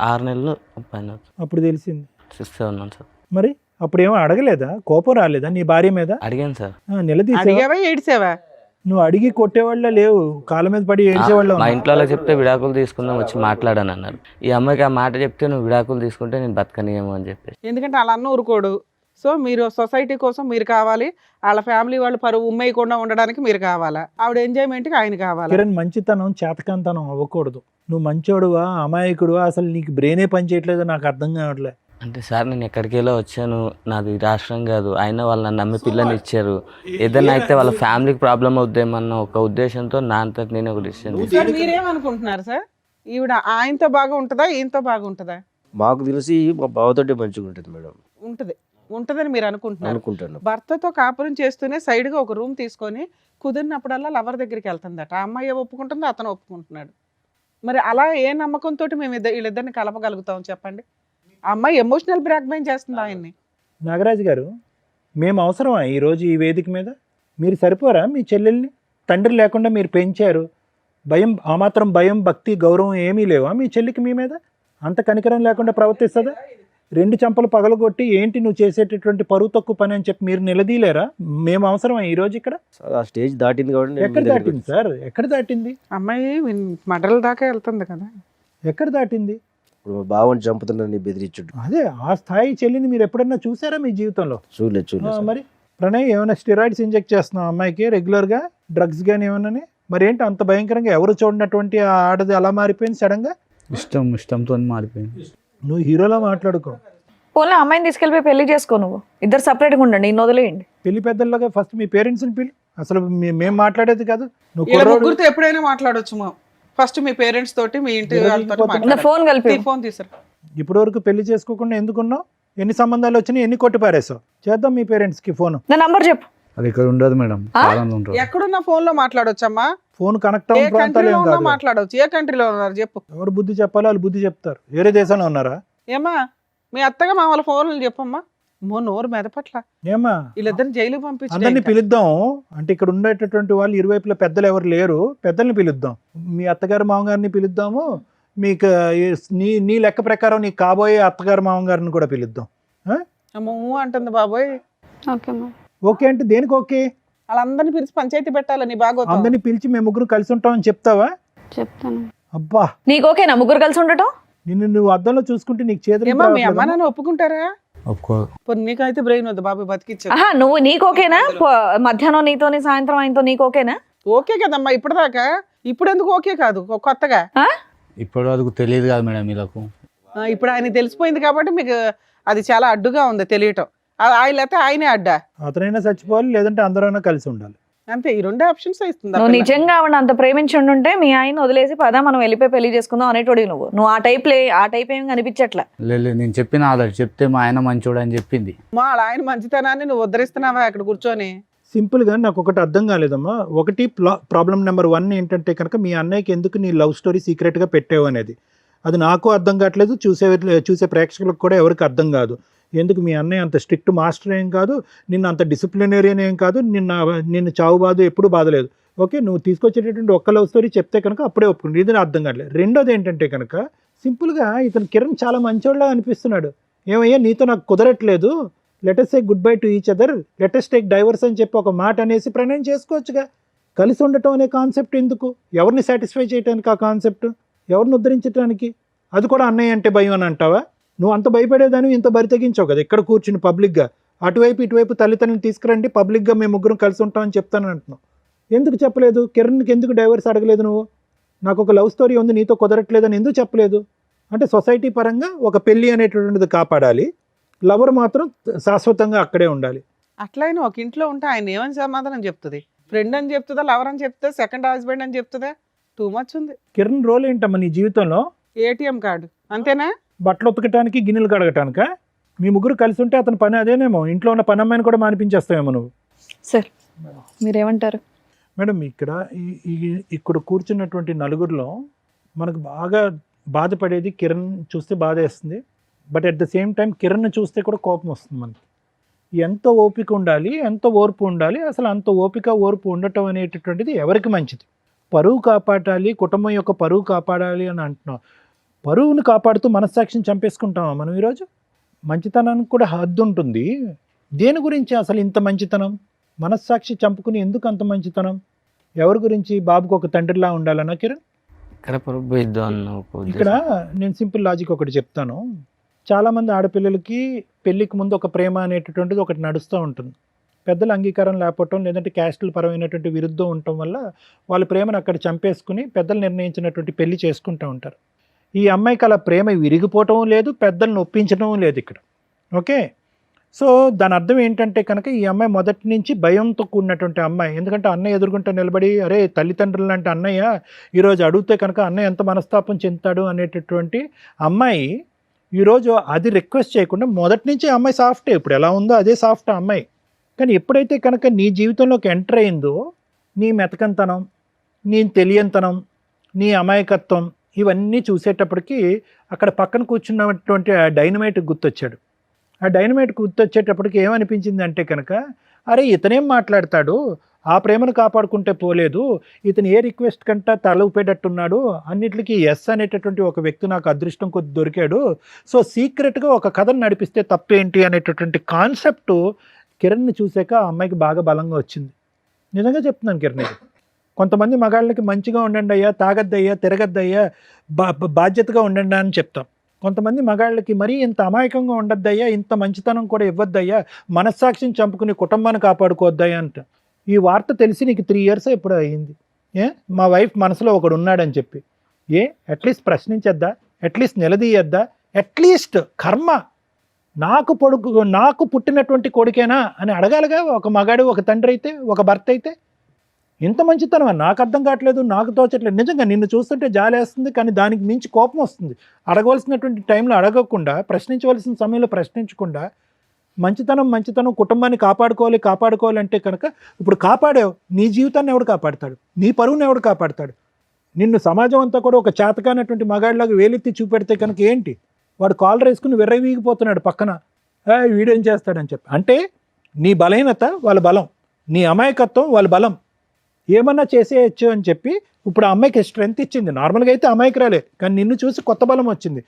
6 నెలలు పైన అప్పుడు తెలిసింది. 6-7 months సార్. మరి అప్పుడు ఏమో అడగలేదా? కోపం రాలేదా నీ భార్య మీద? అడిగాను సార్. నిలదీసావా? అడిగావా ఏడ్చావా? నువ్వు అడిగి కొట్టేవాళ్ళ లేవు, కాళ్ళ మీద పడి ఏడ్చేవాళ్ళ. మా ఇంట్లో వాళ్ళకి చెప్తే విడాకులు తీసుకుందాం వచ్చి మాట్లాడాను అన్నారు. ఈ అమ్మాయికి ఆ మాట చెప్తే నువ్వు విడాకులు తీసుకుంటే నేను బతకనియేమో అని చెప్పేసి. ఎందుకంటే వాళ్ళ అన్న ఊరుకోడు. సో మీరు సొసైటీ కోసం మీరు కావాలి, వాళ్ళ ఫ్యామిలీ వాళ్ళు పరువు ఉమ్మేయకుండా ఉండడానికి మీరు కావాలా, ఆవిడ ఎంజాయ్మెంట్కి ఆయన కావాలా? కిరణ్, మంచితనం చేతకంతనం అవ్వకూడదు. నువ్వు మంచోడువా అమాయకుడువా, అసలు నీకు బ్రెయినే పని చేయట్లేదో నాకు అర్థం కావట్లే. అంటే సార్ నేను ఎక్కడికెళ్ళో వచ్చాను, నాది రాష్ట్రం కాదు, అయినా వాళ్ళు నన్ను నమ్మి పిల్లని ఇచ్చారు. ఏదైనా అయితే వాళ్ళ ఫ్యామిలీకి ప్రాబ్లం అవుద్దేమన్న ఒక ఉద్దేశంతో నా అంతటి నేను ఒక డిసిషన్ సార్ మీరేమనుకుంటున్నారు సార్? ఈవిడ ఆయనతో బాగా ఉంటుందా, ఈయనతో బాగా ఉంటుందా? మాకు తెలిసి మా బావతోటే మంచిగా ఉంటుంది మేడం. ఉంటుందని మీరు అనుకుంటున్నారు. అనుకుంటాను. భర్తతో కాపురం చేస్తూనే సైడ్గా ఒక రూమ్ తీసుకొని కుదిరినప్పుడల్లా లవర్ దగ్గరికి వెళ్తుందట. ఆ అమ్మాయి ఒప్పుకుంటుందో అతను ఒప్పుకుంటున్నాడు. మరి అలా ఏ నమ్మకంతో మేము వీళ్ళిద్దరిని కలపగలుగుతాం చెప్పండి? ఆ అమ్మాయి ఎమోషనల్ బ్లాక్మెయిల్ చేస్తుంది ఆయన్ని. నాగరాజు గారు, మేము అవసరమా ఈరోజు ఈ వేదిక మీద? మీరు సరిపోరా మీ చెల్లెల్ని? తండ్రి లేకుండా మీరు పెంచారు, భయం, ఆ మాత్రం భయం, భక్తి, గౌరవం ఏమీ లేవా మీ చెల్లికి మీ మీద? అంత కనికరం లేకుండా ప్రవర్తిస్తుందా? 2 చెంపలు పగలగొట్టి ఏంటి నువ్వు చేసేటటువంటి పరువు తక్కువ పని అని చెప్పి మీరు నిలదీలేరా? మేము అవసరమా ఈ రోజు ఇక్కడ? ఆ స్టేజ్ దాటింది కాబట్టి నేను ఎక్కడ మీ దగ్గరికి దాటింది సార్? ఎక్కడ దాటింది? అమ్మాయి మడల దాకా వెళ్తుంది కదా. ఎక్కడ దాటింది? ఇప్పుడు మా బావని చంపుతున్నాను బెదిరించుడు. అదే ఆ స్థాయి చెల్లిని మీరు ఎప్పుడన్నా చూసారా మీ జీవితంలో? చూడలేదు మరి ప్రణయ్ ఏమైనా స్టెరాయిడ్స్ ఇంజెక్ట్ చేస్తున్నావు అమ్మాయికి రెగ్యులర్గా, డ్రగ్స్ కానీ ఏమన్నా? మరి ఏంటి అంత భయంకరంగా ఎవరు చూడనటువంటి ఆ ఆడది అలా మారిపోయింది సడన్గా? ఇష్టంతో మారిపోయింది. నువ్వు హీరోలా మాట్లాడుకో. పోనీ అమ్మాయిని తీసుకెళ్ళిపోయి పెళ్లి చేసుకో, నువ్వు ఇద్దరు సపరేట్గా ఉండండి, ఇన్ని వదిలేయండి. పెళ్లి పెద్దల్లాగా ఫస్ట్ మీ పేరెంట్స్ని పిలు. అసలు మేము మాట్లాడేది కాదు. నువ్వు ఇలా కుర్రోడు- ముగ్గురితో ఎప్పుడైనా మాట్లాడొచ్చు. ఫస్ట్ మీ పేరెంట్స్ తోటి, మీ ఇంటి ఇలా వాళ్ళతో తీసుకుపోతే- నా ఫోన్ కలిపి ఫోన్ తీసారు. ఇప్పటి వరకు పెళ్లి చేసుకోకుండా ఎందుకున్నావు? ఎన్ని సంబంధాలు వచ్చినాయి, ఎన్ని కొట్టి పారేసావు? చేద్దాం మీ పేరెంట్స్కి ఫోన్. నా నంబర్ చెప్పు. అది ఇక్కడ ఉండదు మేడం, కాలంలో ఉంటారు. ఎక్కడున్న ఫోన్ లో మాట్లాడొచ్చమ్మా? ఫోన్ కనెక్ట్ ఏ అవ్వని ప్రాంతాలు కంట్రీలో ఏం ఉన్నా కాదు. మాట్లాడవచ్చు. ఏ కంట్రీలో ఉన్నారు చెప్పు. ఎవరు బుద్ధి చెప్పాలో వాళ్ళు బుద్ధి చెప్తారు. వేరే దేశంలో ఉన్నారా? ఏమా మీ అత్తగా మామూలు ఫోన్లు చెప్పమ్మా. నోరు మెదపట్ల. ఏమా వీళ్ళిద్దరిని జైలుకి అందరినీ పంపించి పిలుద్దాం. అంటే ఇక్కడ ఉండేటటువంటి వాళ్ళు ఇరువైపుల పెద్దలు ఎవరు లేరు, పెద్దల్ని పిలుద్దాం. మీ అత్తగారు మామగారిని పిలుద్దాము. మీకు నీ లెక్క ప్రకారం నీ కాబోయే అత్తగారు మామగారిని కూడా పిలుద్దాం. అంటుంది బాబోయ్. Okay madam. ఓకే అంటే దేనికి ఓకే? వాళ్ళందరినీ పిలిచి పంచాయతీ పెట్టాలని బాగా అందరినీ పిలిచి మేము ముగ్గురు కలిసి ఉంటామని చెప్తావా? చెప్తాను. అబ్బా, నీకు ఓకేనా ముగ్గురు కలిసి ఉండటం? నిన్ను నువ్వు అద్దంలో చూసుకుంటే నీకు చేతులు ఏమా మీ అమ్మ నాన్న ఒప్పుకుంటారా? ఒప్పుకో. పోనీ నీకైతే బ్రెయిన్ వద్దు బాబు, బతికిచ్చా. ఆహా, నువ్వు నీకు ఓకేనా? మధ్యాహ్నం నీతోని సాయంత్రం ఆయనతో నీకు ఓకేనా? ఓకే కదమ్మా ఇప్పటిదాకా. ఇప్పుడు ఎందుకు ఓకే కాదు కొత్తగా? ఇప్పటి వరకు తెలియదు కదా మేడం వీళ్ళకు. ఇప్పుడు ఆయన తెలిసిపోయింది కాబట్టి మీకు అది చాలా అడ్డుగా ఉంది తెలియటం. ఆయన లేకపోతే ఆయనే అడ్డా. అతనైనా చచ్చిపోవాలి, లేదంటే అందరైనా కలిసి ఉండాలి. అంతే, ఈ రెండే ఆప్షన్స్ ఇస్తుంది. నువ్వు నిజంగా ఆవిడ అంత ప్రేమించుంటే మీ ఆయన వదిలేసి పదా మనం వెళ్ళిపోయి పెళ్లి చేసుకుందాం అనేటోడి. నువ్వు ఆ టైప్ ఏం కనిపించట్లా. లేదు నేను చెప్పిన ఆల్రెడీ చెప్తే మా ఆయన మంచోడు అని చెప్పింది. మా ఆయన మంచితనాన్ని నువ్వు ఉద్ధరిస్తున్నావా అక్కడ కూర్చొని? సింపుల్గా నాకు ఒకటి అర్థం కాలేదమ్మా. ఒకటి ప్రాబ్లం నెంబర్ 1 ఏంటంటే కనుక మీ అన్నయ్యకి ఎందుకు నీ లవ్ స్టోరీ సీక్రెట్గా పెట్టావు అనేది. అది నాకు అర్థం కావట్లేదు, చూసే ప్రేక్షకులకు కూడా ఎవరికి అర్థం కాదు. ఎందుకు మీ అన్నయ్య అంత స్ట్రిక్ట్ మాస్టర్ ఏం కాదు, నిన్ను అంత డిసిప్లినరియన్ ఏం కాదు, నిన్ను చావు బాధ ఎప్పుడు బాధలేదు. ఓకే, నువ్వు తీసుకొచ్చేటటువంటి ఒక్క లవ్ స్టోరీ చెప్తే కనుక అప్పుడే ఒప్పుకుంది. ఇది అర్థం కావట్లేదు. రెండోది ఏంటంటే కనుక సింపుల్గా ఇతను కిరణ్ చాలా మంచోళ్ళ అనిపిస్తున్నాడు. ఏమయ్యా నీతో నాకు కుదరట్లేదు, let us say goodbye to each other, let us take divorce అని చెప్పి ఒక మాట అనేసి ప్రణయం చేసుకోవచ్చుగా. కలిసి ఉండటం అనే కాన్సెప్ట్ ఎందుకు? ఎవరిని సాటిస్ఫై చేయడానికి ఆ కాన్సెప్ట్? ఎవరిని ఉద్ధరించడానికి? అది కూడా అన్నయ్య అంటే భయం అని అంటావా? నువ్వు అంత భయపడేదాన్ని ఇంత బరి తెగించావు కదా ఇక్కడ కూర్చుని పబ్లిక్గా. అటువైపు ఇటువైపు తల్లిదండ్రులను తీసుకురండి, పబ్లిక్గా మేము ముగ్గురం కలిసి ఉంటామని చెప్తానని అంటున్నావు. ఎందుకు చెప్పలేదు? కిరణ్కి ఎందుకు డైవర్స్ అడగలేదు నువ్వు? నాకు ఒక లవ్ స్టోరీ ఉంది నీతో కుదరట్లేదని ఎందుకు చెప్పలేదు? అంటే సొసైటీ పరంగా ఒక పెళ్ళి అనేటటువంటిది కాపాడాలి, లవర్ మాత్రం శాశ్వతంగా అక్కడే ఉండాలి. అట్లయినా ఒక ఇంట్లో ఉంటే ఆయన ఏమని సమాధానం చెప్తుంది? ఫ్రెండ్ అని చెప్తుందా, లవర్ అని చెప్తుందా, సెకండ్ హస్బెండ్ అని చెప్తుందా? టూ మచ్ ఉంది. కిరణ్ రోల్ ఏంటమ్మా నీ జీవితంలో? ఏటీఎం కార్డు అంతేనా? బట్టలు ఉతకటానికి, గిన్నెలు కడగటానికా? మీ ముగ్గురు కలిసి ఉంటే అతని పని అదేనేమో. ఇంట్లో ఉన్న పని అమ్మాయిని కూడా మానిపించేస్తావేమో నువ్వు. సార్ మీరేమంటారు? మేడం ఇక్కడ కూర్చున్నటువంటి నలుగురిలో మనకు బాగా బాధపడేది కిరణ్ చూస్తే బాధ వేస్తుంది. But at the same time Kiran చూస్తే కూడా కోపం వస్తుంది మనకి. ఎంత ఓపిక ఉండాలి, ఎంత ఓర్పు ఉండాలి, అసలు అంత ఓపిక ఓర్పు ఉండటం అనేటటువంటిది ఎవరికి మంచిది? పరువు కాపాడాలి, కుటుంబం యొక్క పరువు కాపాడాలి అని అంటున్నాం. పరువును కాపాడుతూ మనస్సాక్షిని చంపేసుకుంటామా మనం ఈరోజు? మంచితనానికి కూడా హద్దు ఉంటుంది. దేని గురించి అసలు ఇంత మంచితనం? మనస్సాక్షి చంపుకుని ఎందుకు అంత మంచితనం? ఎవరి గురించి? బాబుకు ఒక తండ్రిలా ఉండాలన్నా కిరణ్? ఇక్కడ నేను సింపుల్ లాజిక్ ఒకటి చెప్తాను. చాలామంది ఆడపిల్లలకి పెళ్ళికి ముందు ఒక ప్రేమ అనేటటువంటిది ఒకటి నడుస్తూ ఉంటుంది. పెద్దల అంగీకారం లేకపోవటం, లేదంటే క్యాస్టుల పరమైనటువంటి విరుద్ధం ఉండటం వల్ల వాళ్ళ ప్రేమను అక్కడ చంపేసుకుని పెద్దలు నిర్ణయించినటువంటి పెళ్లి చేసుకుంటూ ఉంటారు. ఈ అమ్మాయికి అలా ప్రేమ విరిగిపోవటం లేదు, పెద్దలను ఒప్పించడం లేదు ఇక్కడ. ఓకే, సో దాని అర్థం ఏంటంటే కనుక ఈ అమ్మాయి మొదటి నుంచి భయంతో కూడినటువంటి అమ్మాయి. ఎందుకంటే అన్నయ్య ఎదుర్కొంటే నిలబడి అరే తల్లిదండ్రులు లాంటి అన్నయ్య ఈరోజు అడిగితే కనుక అన్నయ్య ఎంత మనస్తాపం చెందుతాడు అనేటటువంటి అమ్మాయి ఈరోజు అది రిక్వెస్ట్ చేయకుండా మొదటి నుంచి అమ్మాయి సాఫ్టే. ఇప్పుడు ఎలా ఉందో అదే సాఫ్ట్ అమ్మాయి. కానీ ఎప్పుడైతే కనుక నీ జీవితంలోకి ఎంటర్ అయిందో నీ మెతకంతనం, నీ తెలియంతనం, నీ అమాయకత్వం ఇవన్నీ చూసేటప్పటికి అక్కడ పక్కన కూర్చున్నటువంటి ఆ డైనమైట్ గుర్తొచ్చాడు. ఆ డైనమైట్ గుర్తొచ్చేటప్పటికి ఏమనిపించింది అంటే కనుక అరే ఇతనేం మాట్లాడతాడు, ఆ ప్రేమను కాపాడుకుంటే పోలేదు, ఇతను ఏ రిక్వెస్ట్ కంటే తల ఊపేటట్టున్నాడు, అన్నిటికీ ఎస్ అనేటటువంటి ఒక వ్యక్తి నాకు అదృష్టం కొద్ది దొరికాడు, సో సీక్రెట్గా ఒక కథను నడిపిస్తే తప్పేంటి అనేటటువంటి కాన్సెప్ట్ కిరణ్ని చూసాక ఆ అమ్మాయికి బాగా బలంగా వచ్చింది. నిజంగా చెప్తున్నాను కిరణ్, ఇది కొంతమంది మగాళ్ళకి మంచిగా ఉండండి అయ్యా, తాగద్దయ్యా, తిరగద్దయ్యా, బాధ్యతగా ఉండండి అని చెప్తాం. కొంతమంది మగాళ్ళకి మరీ ఇంత అమాయకంగా ఉండద్దయ్యా, ఇంత మంచితనం కూడా ఇవ్వద్దయ్యా, మనస్సాక్షిని చంపుకుని కుటుంబాన్ని కాపాడుకోవద్దయ్యా అంట. ఈ వార్త తెలిసి నీకు 3 years ఎప్పుడు అయ్యింది. మా వైఫ్ మనసులో ఒకడు ఉన్నాడని చెప్పి అట్లీస్ట్ ప్రశ్నించద్దా, అట్లీస్ట్ నిలదీయద్దా, అట్లీస్ట్ కర్మ నాకు పుట్టినటువంటి కొడుకేనా అని అడగాలిగా ఒక మగాడు, ఒక తండ్రి అయితే, ఒక భర్త అయితే. ఇంత మంచితనం నాకు అర్థం కావట్లేదు, నాకు తోచట్లేదు. నిజంగా నిన్ను చూస్తుంటే జాలేస్తుంది, కానీ దానికి మించి కోపం వస్తుంది. అడగవలసినటువంటి టైంలో అడగకుండా, ప్రశ్నించవలసిన సమయంలో ప్రశ్నించకుండా, మంచితనం కుటుంబాన్ని కాపాడుకోవాలి అంటే కనుక ఇప్పుడు కాపాడావు, నీ జీవితాన్ని ఎవడు కాపాడతాడు, నీ పరువుని ఎవడు కాపాడతాడు? నిన్ను సమాజం అంతా కూడా ఒక చేతకానటువంటి మగాడిలాగా వేలెత్తి చూపెడితే కనుక ఏంటి, వాడు కాలర్ వేసుకుని విర్రవీగిపోతున్నాడు పక్కన, వీడేం చేస్తాడని చెప్పి. అంటే నీ బలహీనత వాళ్ళ బలం, నీ అమాయకత్వం వాళ్ళ బలం, ఏమన్నా చేసేయచ్చు అని చెప్పి ఇప్పుడు ఆ అమ్మాయికి స్ట్రెంత్ ఇచ్చింది. నార్మల్గా అయితే అమాయకురాలే, కానీ నిన్ను చూసి కొత్త బలం వచ్చింది.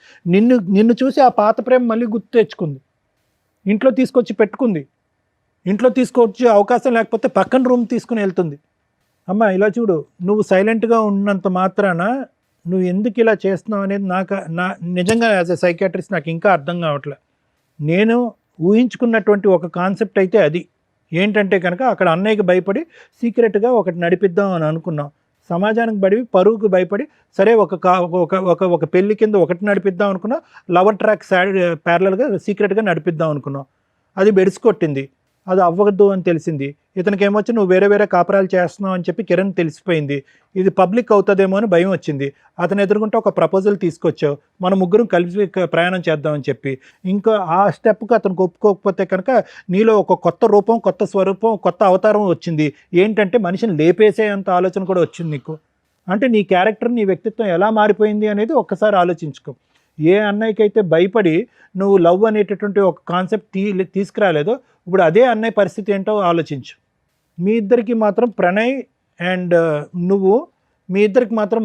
నిన్ను చూసి ఆ పాత ప్రేమ మళ్ళీ గుర్తు తెచ్చుకుంది, ఇంట్లో తీసుకొచ్చి పెట్టుకుంది. ఇంట్లో తీసుకొచ్చి అవకాశం లేకపోతే పక్కన రూమ్ తీసుకుని వెళ్తుంది. అమ్మ ఇలా చూడు, నువ్వు సైలెంట్గా ఉన్నంత మాత్రాన నువ్వు ఎందుకు ఇలా చేస్తున్నావు అనేది నా నిజంగా యాజ్ ఎ సైకాట్రిస్ట్ నాకు ఇంకా అర్థం కావట్లే. నేను ఊహించుకున్నటువంటి ఒక కాన్సెప్ట్ అయితే అది ఏంటంటే కనుక అక్కడ అన్నయ్యకి భయపడి సీక్రెట్గా ఒకటి నడిపిద్దాం అని అనుకున్నాం. సమాజానికి పరువుకు భయపడి సరే ఒక పెళ్లి కింద ఒకటి నడిపిద్దాం అనుకున్నాం, లవర్ ట్రాక్ ప్యారలల్గా సీక్రెట్గా నడిపిద్దాం అనుకున్నాం. అది బెడిసికొట్టింది, అది అవ్వద్దు అని తెలిసింది. ఇతనికి ఏమొచ్చి నువ్వు వేరే కాపురాలు చేస్తున్నావు అని చెప్పి కిరణ్ తెలిసిపోయింది. ఇది పబ్లిక్ అవుతుందేమో అని భయం వచ్చింది. అతను ఎదుర్కొంటే ఒక ప్రపోజల్ తీసుకొచ్చావు, మన ముగ్గురం కలిసి ప్రయాణం చేద్దామని చెప్పి. ఇంకా ఆ స్టెప్కి అతనికి ఒప్పుకోకపోతే కనుక నీలో ఒక కొత్త రూపం, కొత్త స్వరూపం, కొత్త అవతారం వచ్చింది. ఏంటంటే మనిషిని లేపేసేంత ఆలోచన కూడా వచ్చింది నీకు. అంటే నీ క్యారెక్టర్, నీ వ్యక్తిత్వం ఎలా మారిపోయింది అనేది ఒక్కసారి ఆలోచించుకో. ఏ అన్నయ్యకైతే భయపడి నువ్వు లవ్ అనేటటువంటి ఒక కాన్సెప్ట్ తీసుకురాలేదో, ఇప్పుడు అదే అన్నయ్య పరిస్థితి ఏంటో ఆలోచించు. మీ ఇద్దరికి మాత్రం ప్రణయ్ అండ్ నువ్వు మీ ఇద్దరికి మాత్రం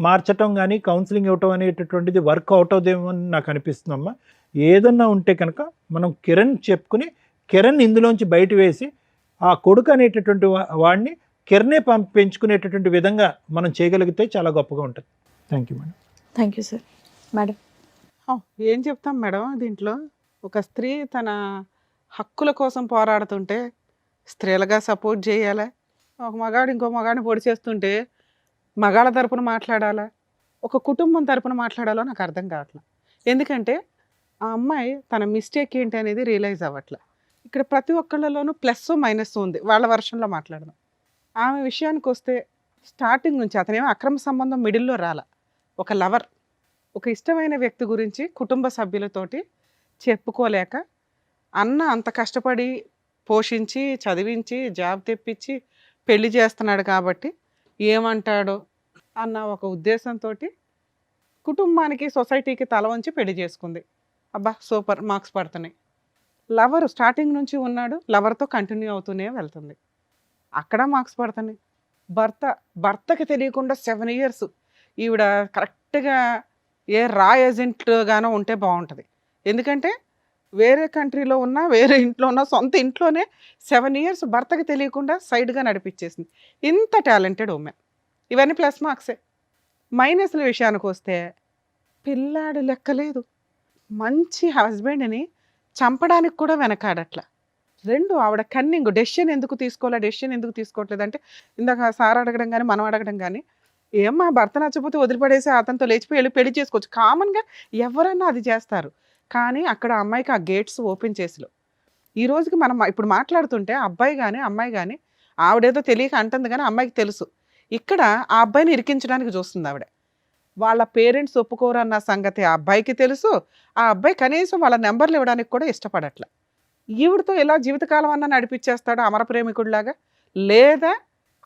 మార్చటం కానీ కౌన్సిలింగ్ ఇవ్వటం అనేటటువంటిది వర్క్ అవుట్ అవుదేమో అని నాకు అనిపిస్తుందమ్మా. ఏదన్నా ఉంటే కనుక మనం కిరణ్ చెప్పుకుని కిరణ్ ఇందులోంచి బయట వేసి ఆ కొడుకు అనేటటువంటి వాడిని కిరణే పెంచుకునేటటువంటి విధంగా మనం చేయగలిగితే చాలా గొప్పగా ఉంటుంది. Thank you madam. Thank you sir. Madam ఏం చెప్తాం మేడం, దీంట్లో ఒక స్త్రీ తన హక్కుల కోసం పోరాడుతుంటే స్త్రీలుగా సపోర్ట్ చేయాలా, ఒక మగాడు ఇంకో మగాడిని పొడి చేస్తుంటే మగాళ్ళ తరపున మాట్లాడాలా, ఒక కుటుంబం తరపున మాట్లాడాలో నాకు అర్థం కావట్లేదు. ఎందుకంటే ఆ అమ్మాయి తన మిస్టేక్ ఏంటి అనేది రియలైజ్ అవ్వట్లే. ఇక్కడ ప్రతి ఒక్కళ్ళలోనూ ప్లస్ మైనస్ ఉంది. వాళ్ళ వర్షన్లో మాట్లాడదాం. ఆమె విషయానికి వస్తే స్టార్టింగ్ నుంచి అతనేమో అక్రమ సంబంధం మిడిల్లో రాల, ఒక లవర్, ఒక ఇష్టమైన వ్యక్తి గురించి కుటుంబ సభ్యులతోటి చెప్పుకోలేక అన్న అంత కష్టపడి పోషించి చదివించి జాబ్ తెప్పించి పెళ్లి చేస్తున్నాడు కాబట్టి ఏమంటాడో అన్న ఒక ఉద్దేశంతో కుటుంబానికి సొసైటీకి తల వంచి పెళ్లి చేసుకుంది. అబ్బా సూపర్, మార్క్స్ పడుతున్నాయి. లవర్ స్టార్టింగ్ నుంచి ఉన్నాడు, లవర్తో కంటిన్యూ అవుతూనే వెళ్తుంది, అక్కడ మార్క్స్ పడుతున్నాయి. భర్తకి తెలియకుండా 7 years ఈవిడ కరెక్ట్గా ఏ రా ఏజెంట్గానో ఉంటే బాగుంటుంది. ఎందుకంటే వేరే కంట్రీలో ఉన్నా, వేరే ఇంట్లో ఉన్నా, సొంత ఇంట్లోనే 7 years భర్తకి తెలియకుండా సైడ్గా నడిపించేసింది. ఇంత టాలెంటెడ్ ఉమెన్. ఇవన్నీ ప్లస్ మార్క్సే. మైనస్ల విషయానికి వస్తే పిల్లాడు లెక్కలేదు, మంచి హస్బెండ్ని చంపడానికి కూడా వెనకాడట్ల. 2 ఆవిడ కన్నింగ్, డెసిషన్ ఎందుకు తీసుకోవట్లేదు అంటే ఇందాక సార్ అడగడం కానీ మనం అడగడం కానీ, ఏమ్మా భర్త నచ్చకపోతే వదిలిపడేసి అతనితో లేచిపోయి పెళ్లి చేసుకోవచ్చు, కామన్గా ఎవరన్నా అది చేస్తారు. కానీ అక్కడ అమ్మాయికి ఆ గేట్స్ ఓపెన్ చేసిలో ఈ రోజుకి మనం ఇప్పుడు మాట్లాడుతుంటే అబ్బాయి కానీ అమ్మాయి కానీ ఆవిడేదో తెలియక అంటుంది కానీ అమ్మాయికి తెలుసు ఇక్కడ ఆ అబ్బాయిని ఇరికించడానికి చూస్తుంది ఆవిడ. వాళ్ళ పేరెంట్స్ ఒప్పుకోరు అన్న సంగతి ఆ అబ్బాయికి తెలుసు. ఆ అబ్బాయి కనీసం వాళ్ళ నెంబర్లు ఇవ్వడానికి కూడా ఇష్టపడట్ల. ఈవిడతో ఇలా జీవితకాలం అన్నా నడిపించేస్తాడు అమర ప్రేమికుడిలాగా, లేదా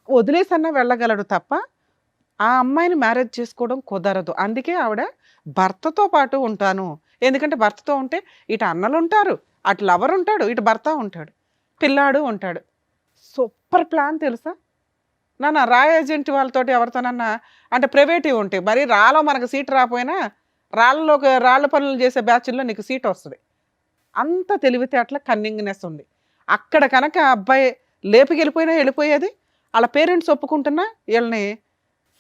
వదిలేసన్నా వెళ్ళగలడు తప్ప ఆ అమ్మాయిని మ్యారేజ్ చేసుకోవడం కుదరదు. అందుకే ఆవిడ భర్తతో పాటు ఉంటాను. ఎందుకంటే భర్తతో ఉంటే ఇటు అన్నలు ఉంటారు, అటు లవర్ ఉంటాడు, ఇటు భర్త ఉంటాడు, పిల్లాడు ఉంటాడు. సో సూపర్ ప్లాన్ తెలుసా నాన్న. రా ఏజెంట్ వాళ్ళతోటి ఎవరితోనన్నా అంటే ప్రైవేటివ్ ఉంటాయి, మరి రాలో మనకు సీట్ రాకపోయినా రాళ్ళ పనులు చేసే బ్యాచ్ల్లో నీకు సీట్ వస్తుంది. అంత తెలివితేటల కన్నింగ్నెస్ ఉంది అక్కడ. కనుక అబ్బాయి లేపుకెళ్ళిపోయినా వెళ్ళిపోయేది, వాళ్ళ పేరెంట్స్ ఒప్పుకుంటున్నా వీళ్ళని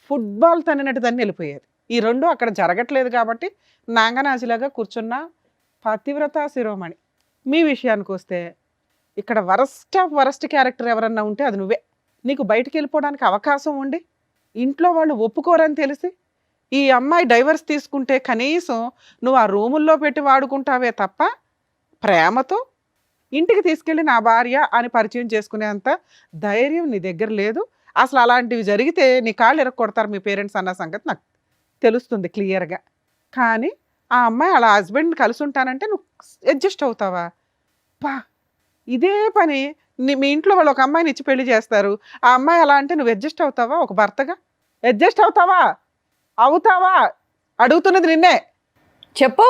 ఫుట్బాల్ తన్నినట్టు తన్ని వెళ్ళిపోయేది. ఈ రెండు అక్కడ జరగట్లేదు కాబట్టి నాంగనాజిలాగా కూర్చున్న పతివ్రత శిరోమణి. మీ విషయానికి వస్తే ఇక్కడ వరస్ట్ ఆఫ్ వరస్ట్ క్యారెక్టర్ ఎవరన్నా ఉంటే అది నువ్వే. నీకు బయటికి వెళ్ళిపోవడానికి అవకాశం ఉండి ఇంట్లో వాళ్ళు ఒప్పుకోరని తెలిసి ఈ అమ్మాయి డైవర్స్ తీసుకుంటే కనీసం నువ్వు ఆ రూముల్లో పెట్టి వాడుకుంటావే తప్ప ప్రేమతో ఇంటికి తీసుకెళ్ళి నా భార్య అని పరిచయం చేసుకునేంత ధైర్యం నీ దగ్గర లేదు. అసలు అలాంటివి జరిగితే నీ కాళ్ళు ఎరగొడతారు మీ పేరెంట్స్ అన్న సంగతి నాకు తెలుస్తుంది క్లియర్గా. కానీ ఆ అమ్మాయి అలా హస్బెండ్ కలిసి ఉంటానంటే నువ్వు అడ్జస్ట్ అవుతావా? పా ఇదే పని మీ ఇంట్లో వాళ్ళు ఒక అమ్మాయిని ఇచ్చి పెళ్లి చేస్తారు, ఆ అమ్మాయి అలా అంటే నువ్వు అడ్జస్ట్ అవుతావా? ఒక భర్తగా అడ్జస్ట్ అవుతావా? అడుగుతున్నది నిన్నే. చెప్పు.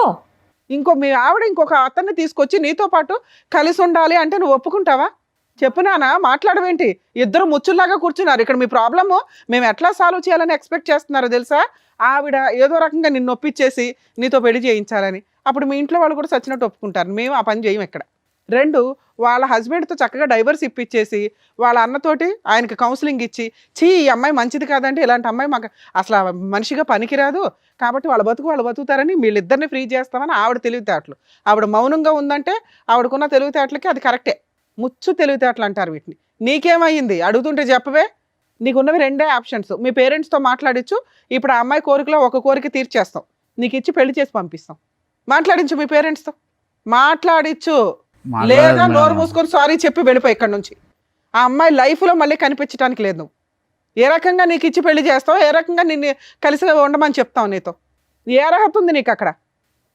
మీ ఆవిడ ఇంకొక అతన్ని తీసుకొచ్చి నీతో పాటు కలిసి ఉండాలి అంటే నువ్వు ఒప్పుకుంటావా? చెప్పునానా, మాట్లాడవేంటి? ఇద్దరు ముచ్చుల్లాగా కూర్చున్నారు ఇక్కడ. మీ ప్రాబ్లము మేము ఎట్లా సాల్వ్ చేయాలని ఎక్స్పెక్ట్ చేస్తున్నారో తెలుసా? ఆవిడ ఏదో రకంగా నిన్ను ఒప్పించేసి నీతో పెళ్లి చేయించాలని. అప్పుడు మీ ఇంట్లో వాళ్ళు కూడా సచ్చినట్టు ఒప్పుకుంటారు. మేము ఆ పని చేయం ఇక్కడ. 2, వాళ్ళ హస్బెండ్తో చక్కగా డైవర్స్ ఇప్పించేసి వాళ్ళ అన్నతోటి ఆయనకి కౌన్సిలింగ్ ఇచ్చి, ఈ అమ్మాయి మంచిది కాదంటే ఇలాంటి అమ్మాయి మాకు అసలు మనిషిగా పనికిరాదు కాబట్టి వాళ్ళు బతుకుతారని వీళ్ళిద్దరిని ఫ్రీ చేస్తామని ఆవిడ తెలివితేటలు. ఆవిడ మౌనంగా ఉందంటే ఆవిడకున్న తెలివితేటలకి అది కరెక్టే. ముచ్చు తెలివితేటలు అంటారు వీటిని. నీకేమయ్యింది అడుగుతుంటే చెప్పవే. నీకున్నవి 2 ఆప్షన్స్. మీ పేరెంట్స్తో మాట్లాడించు, ఇప్పుడు ఆ అమ్మాయి కోరికలో ఒక కోరిక తీర్చేస్తాం, నీకు ఇచ్చి పెళ్లి చేసి పంపిస్తాం. మాట్లాడించు మీ పేరెంట్స్తో, మాట్లాడించు. లేదా నోరు మూసుకొని సారీ చెప్పి వెళ్ళిపోయి ఇక్కడ నుంచి. ఆ అమ్మాయి లైఫ్లో మళ్ళీ కనిపించడానికి లేదు. నువ్వు ఏ రకంగా నీకు ఇచ్చి పెళ్లి చేస్తావు, ఏ రకంగా నిన్ను కలిసి ఉండమని చెప్తావు, నీతో ఏ అర్హత ఉంది నీకు అక్కడ?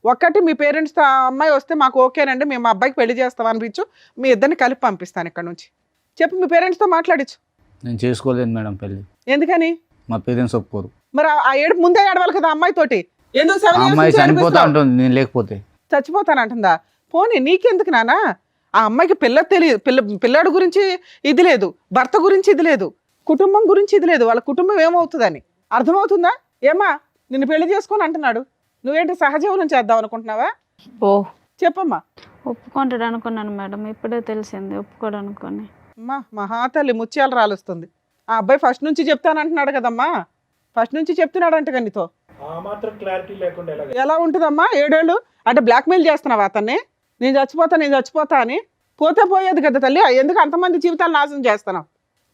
ఒక్కటి మీ పేరెంట్స్తో ఆ అమ్మాయి వస్తే మాకు ఓకేనండి, మేము మా అబ్బాయికి పెళ్లి చేస్తాం అనిపించు, మీ ఇద్దరిని కలిపి పంపిస్తాను ఇక్కడ నుంచి చెప్పి మీ పేరెంట్స్తో మాట్లాడించు. నేను చేసుకోలేదు మేడం పెళ్ళి. ఎందుకని? మా పేరెంట్స్ ఒప్పుకోరు. మరి ఆ ఏడుపు ముందే ఏడవాలి కదా అమ్మాయితోటి. ఎందుకు 7 years అమ్మాయి నుంచి చనిపోతా ఏడిపిస్తావు? ఉంటుంది నేను లేకపోతే. చచ్చిపోతానంటుందా? పోనీ నీకెందుకు నానా? ఆ అమ్మాయికి పిల్లాడు గురించి ఇది లేదు, భర్త గురించి ఇది లేదు, కుటుంబం గురించి ఇది లేదు. వాళ్ళ కుటుంబం ఏమవుతుందని అర్థమవుతుందా? ఏమా నిన్ను పెళ్లి చేసుకొని అంటున్నాడు, నువ్వేంటి సహజీవనం చేద్దాం అనుకుంటున్నావా? ఓ చెప్పమ్మా. ఒప్పుకుంటాడు అనుకున్నాను మేడం, ఇప్పుడే తెలిసింది ఒప్పుకోడు అనుకోని. అమ్మా మహాతల్లి ముత్యాలు రాలుస్తుంది. ఆ అబ్బాయి ఫస్ట్ నుంచి చెప్తానంటున్నాడు కదమ్మా, ఫస్ట్ నుంచి చెప్తున్నాడంట నీతో. ఎలా ఉంటుందమ్మా 7 ఏళ్ళు అంటే బ్లాక్మెయిల్ చేస్తున్నావా అతన్ని? నేను చచ్చిపోతా అని. పోతే పోయేది కదా తల్లి, ఎందుకు అంతమంది జీవితాలు నాశనం చేస్తున్నావు?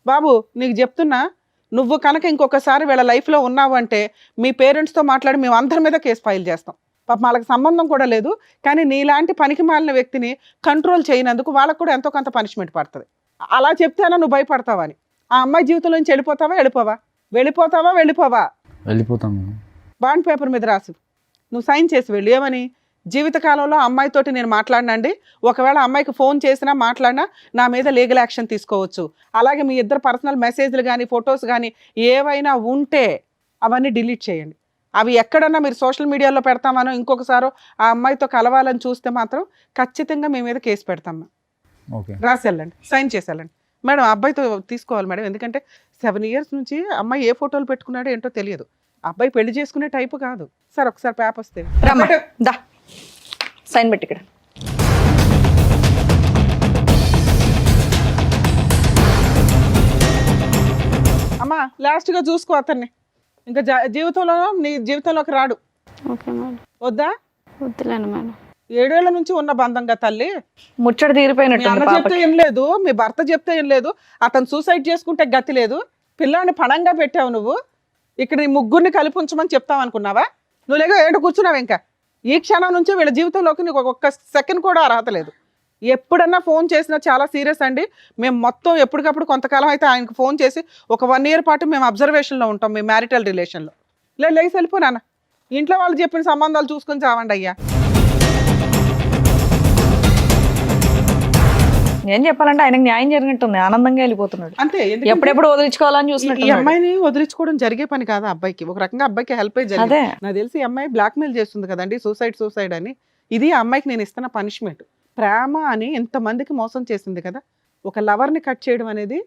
బాబు నీకు చెప్తున్నా, నువ్వు కనుక ఇంకొకసారి వీళ్ళ లైఫ్లో ఉన్నావు అంటే మీ పేరెంట్స్తో మాట్లాడి మేము అందరి మీద కేసు ఫైల్ చేస్తాం. పాప వాళ్ళకి సంబంధం కూడా లేదు, కానీ నీలాంటి పనికి మాలిన వ్యక్తిని కంట్రోల్ చేయనందుకు వాళ్ళకు కూడా ఎంతో కొంత పనిష్మెంట్ పడుతుంది. అలా చెప్తేనా నువ్వు భయపడతావని? ఆ అమ్మాయి జీవితంలో నుంచి వెళ్ళిపోతావా? వెళ్ళిపోతాం. బాండ్ పేపర్ మీద రాసు, నువ్వు సైన్ చేసి వెళ్ళు. ఏమని? జీవితకాలంలో అమ్మాయితోటి నేను మాట్లాడినండి, ఒకవేళ అమ్మాయికి ఫోన్ చేసినా మాట్లాడినా నా మీద లీగల్ యాక్షన్ తీసుకోవచ్చు. అలాగే మీ ఇద్దరు పర్సనల్ మెసేజ్లు కానీ ఫొటోస్ కానీ ఏవైనా ఉంటే అవన్నీ డిలీట్ చేయండి. అవి ఎక్కడన్నా మీరు సోషల్ మీడియాలో పెడతామనో ఇంకొకసారో ఆ అమ్మాయితో కలవాలని చూస్తే మాత్రం ఖచ్చితంగా మీ మీద కేసు పెడతామా. ఓకే, రాసి వెళ్ళండి, సైన్ చేసి వెళ్ళండి. మేడం అబ్బాయితో తీసుకోవాలి మేడం, ఎందుకంటే 7 years నుంచి అమ్మాయి ఏ ఫోటోలు పెట్టుకున్నాడో ఏంటో తెలియదు. అబ్బాయి పెళ్లి చేసుకునే టైపు కాదు. సార్ ఒకసారి పేపర్ వస్తే రమ్మా, దా సైన్ పెట్టి ఇక్కడ. అమ్మా లాస్ట్గా చూసుకో అతన్ని, ఇంకా నీ జీవితంలోకి రాడు. Okay madam. వద్దా? వద్దులేను మేడం. 7 ఏళ్ల నుంచి ఉన్న బంధంగా తల్లి. ముచ్చట మీ తీరిపోయినట్టు అన్న చెప్తే ఏం లేదు, మీ భర్త చెప్తే ఏం లేదు, అతను సూసైడ్ చేసుకుంటే గతి లేదు, పిల్లాన్ని పణంగా పెట్టావు నువ్వు. ఇక్కడ నీ ముగ్గురిని కలిపి ఉంచమని చెప్తావు అనుకున్నావా? నువ్వు లేక ఏడు కూర్చున్నావు. ఇంకా ఈ క్షణం నుంచి వీళ్ళ జీవితంలోకి నీకు ఒక్క సెకండ్ కూడా అర్హత లేదు. ఎప్పుడన్నా ఫోన్ చేసినా చాలా సీరియస్ అండి. మేము మొత్తం ఎప్పటికప్పుడు కొంతకాలం అయితే ఆయనకు ఫోన్ చేసి ఒక 1 year పాటు మేము అబ్జర్వేషన్లో ఉంటాం, మేము మ్యారిటల్ రిలేషన్లో. లేసి వెళ్ళిపోనా, ఇంట్లో వాళ్ళు చెప్పిన సంబంధాలు చూసుకొని చావండి అయ్యా. ఏం చెప్పాలంటే ఆయనకు న్యాయం జరిగినట్టుంది, ఆనందంగా వెళ్ళిపోతున్నాడు. అంతే. ఎప్పుడెప్పుడు వదిలించుకోవాలని ఈ చూసినట్టు. అమ్మాయిని వదిలించుకోవడం జరిగే పని కాదా అబ్బాయికి? ఒక రకంగా అబ్బాయికి హెల్ప్ అయ్యి జరిగింది. అదే నాకు తెలిసి ఈ అమ్మాయి బ్లాక్మెయిల్ చేస్తుంది కదండి, సూసైడ్ అని. ఇది ఆ అమ్మాయికి నేను ఇస్తున్న పనిష్మెంట్. ప్రేమ అని ఎంతమందికి మోసం చేసింది కదా. ఒక లవర్ని కట్ చేయడం అనేది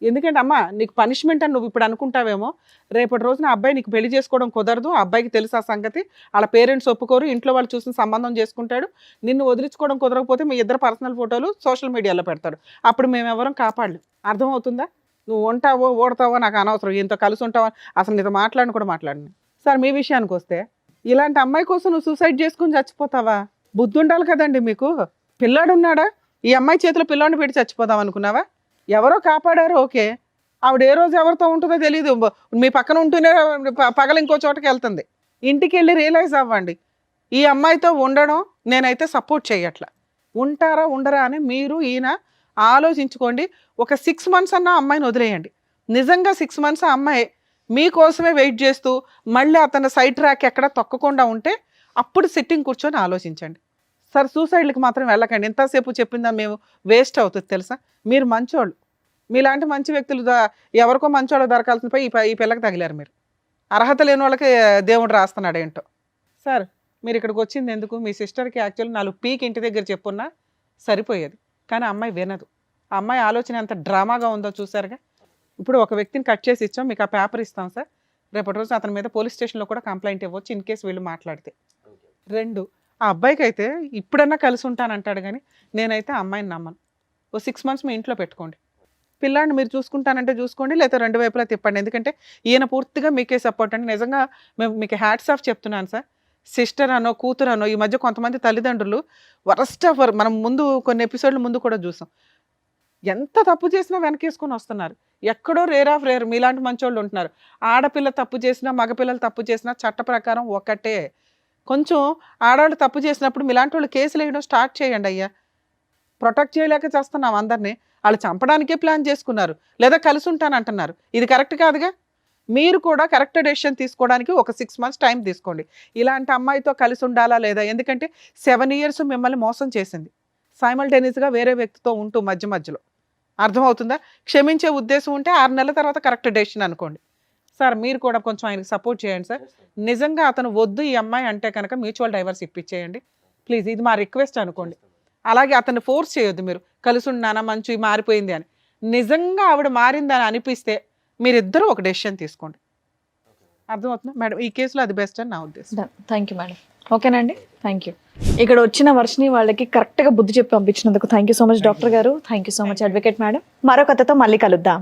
ఎందుకంటే అమ్మా నీకు పనిష్మెంట్ అని నువ్వు ఇప్పుడు అనుకుంటావేమో, రేపటి రోజున అబ్బాయి నీకు పెళ్లి చేసుకోవడం కుదరదు, ఆ అబ్బాయికి తెలుసు ఆ సంగతి, వాళ్ళ పేరెంట్స్ ఒప్పుకోరు, ఇంట్లో వాళ్ళు చూసిన సంబంధం చేసుకుంటాడు, నిన్ను వదిలించుకోవడం కుదరకపోతే మీ ఇద్దరు పర్సనల్ ఫోటోలు సోషల్ మీడియాలో పెడతాడు, అప్పుడు మేము ఎవరం కాపాడలేం. అర్థమవుతుందా? నువ్వు ఉంటావో ఓడతావో నాకు అనవసరం, ఇంత కలిసి ఉంటావో అసలు నీతో మాట్లాడిన కూడా మాట్లాడిన. సార్ మీ విషయానికి వస్తే ఇలాంటి అమ్మాయి కోసం నువ్వు సూసైడ్ చేసుకుని చచ్చిపోతావా? బుద్ధి ఉండాలి కదండి మీకు. పిల్లాడు ఉన్నాడా? ఈ అమ్మాయి చేతిలో పిల్లాడిని పెట్టి చచ్చిపోదాం అనుకున్నావా? ఎవరో కాపాడారు, ఓకే. ఆవిడ ఏ రోజు ఎవరితో ఉంటుందో తెలియదు, మీ పక్కన ఉంటూనే పగల ఇంకో చోటకి వెళ్తుంది. ఇంటికి వెళ్ళి రియలైజ్ అవ్వండి, ఈ అమ్మాయితో ఉండడం నేనైతే సపోర్ట్ చేయట్లా. ఉంటారా ఉండరా అని మీరు ఈయన ఆలోచించుకోండి. ఒక 6 months అన్న అమ్మాయిని వదిలేయండి. నిజంగా 6 months ఆ అమ్మాయి మీకోసమే వెయిట్ చేస్తూ మళ్ళీ అతను సైడ్ ట్రాక్ ఎక్కడ తొక్కకుండా ఉంటే అప్పుడు సిట్టింగ్ కూర్చొని ఆలోచించండి. సార్ సూసైడ్లకి మాత్రం వెళ్ళకండి. ఎంతసేపు చెప్పిందా మేము వేస్ట్ అవుతుంది తెలుసా. మీరు మంచోళ్ళు, మీలాంటి మంచి వ్యక్తులు ఎవరికో మంచోళ్ళు దొరకాల్సిన పోయి ఈ పిల్లకి తగిలారు. మీరు అర్హత లేని వాళ్ళకి దేవుడు రాస్తున్నాడు ఏంటో. సార్ మీరు ఇక్కడికి వచ్చింది ఎందుకు? మీ సిస్టర్కి యాక్చువల్లీ 4 పీక్ ఇంటి దగ్గర చెప్పున్నా సరిపోయేది, కానీ అమ్మాయి వినదు. ఆ అమ్మాయి ఆలోచన ఎంత డ్రామాగా ఉందో చూసారుగా. ఇప్పుడు ఒక వ్యక్తిని కట్ చేసి ఇచ్చాం, మీకు ఆ పేపర్ ఇస్తాం సార్, రేపటి రోజు అతని మీద పోలీస్ స్టేషన్లో కూడా కంప్లైంట్ ఇవ్వచ్చు ఇన్ కేసు వీళ్ళు మాట్లాడితే. 2, ఆ అబ్బాయికి అయితే ఇప్పుడన్నా కలిసి ఉంటానంటాడు, కానీ నేనైతే ఆ అమ్మాయిని నమ్మను. ఓ 6 months మీ ఇంట్లో పెట్టుకోండి. పిల్లాడిని మీరు చూసుకుంటానంటే చూసుకోండి, లేకపోతే 2 వైపులా తిప్పండి. ఎందుకంటే ఈయన పూర్తిగా మీకే సపోర్ట్ అండి. నిజంగా మేము మీకు హ్యాట్స్ ఆఫ్ చెప్తున్నాను సార్. సిస్టర్ అనో కూతురు అనో ఈ మధ్య కొంతమంది తల్లిదండ్రులు వరస్ట్ ఆఫ్ మనం ముందు కొన్ని ఎపిసోడ్ల ముందు కూడా చూసాం, ఎంత తప్పు చేసినా వెనకేసుకొని వస్తున్నారు. ఎక్కడో రేర్ ఆఫ్ రేర్ మీలాంటి మంచోళ్ళు ఉంటున్నారు. ఆడపిల్ల తప్పు చేసినా మగపిల్లలు తప్పు చేసినా చట్ట ప్రకారం ఒకటే. కొంచెం ఆడవాళ్ళు తప్పు చేసినప్పుడు మీలాంటి వాళ్ళు కేసులు వేయడం స్టార్ట్ చేయండి అయ్యా. ప్రొటెక్ట్ చేయలేక చేస్తున్నాం అందరినీ. వాళ్ళు చంపడానికే ప్లాన్ చేసుకున్నారు, లేదా కలిసి ఉంటానంటున్నారు. ఇది కరెక్ట్ కాదుగా. మీరు కూడా కరెక్ట్ డెసిషన్ తీసుకోవడానికి ఒక 6 months టైం తీసుకోండి. ఇలాంటి అమ్మాయితో కలిసి ఉండాలా లేదా? ఎందుకంటే 7 years మిమ్మల్ని మోసం చేసింది, సైమల్టేనియస్గా వేరే వ్యక్తితో ఉంటూ మధ్యలో. అర్థమవుతుందా? క్షమించే ఉద్దేశం ఉంటే 6 నెలల తర్వాత కరెక్ట్ డెసిషన్ అనుకోండి. సార్ మీరు కూడా కొంచెం ఆయనకి సపోర్ట్ చేయండి సార్. నిజంగా అతను వద్దు ఈ అమ్మాయి అంటే కనుక మ్యూచువల్ డైవర్స్ ఇప్పించేయండి ప్లీజ్. ఇది మా రిక్వెస్ట్ అనుకోండి. అలాగే అతన్ని ఫోర్స్ చేయొద్దు, మీరు కలిసి ఉన్నానా మంచి మారిపోయింది అని. నిజంగా ఆవిడ మారిందని అనిపిస్తే మీరిద్దరూ ఒక డెసిషన్ తీసుకోండి. అర్థమవుతుందా మేడం? ఈ కేసులో అది బెస్ట్ అని నా ఉద్దేశం. Thank you madam. ఓకేనండి, థ్యాంక్ యూ. ఇక్కడ వచ్చిన వర్షిని వాళ్ళకి కరెక్ట్గా బుద్ధి చెప్పి పంపించినందుకు thank you so much doctor garu. Thank you so much advocate madam. మరో కథతో మళ్ళీ కలుద్దాం.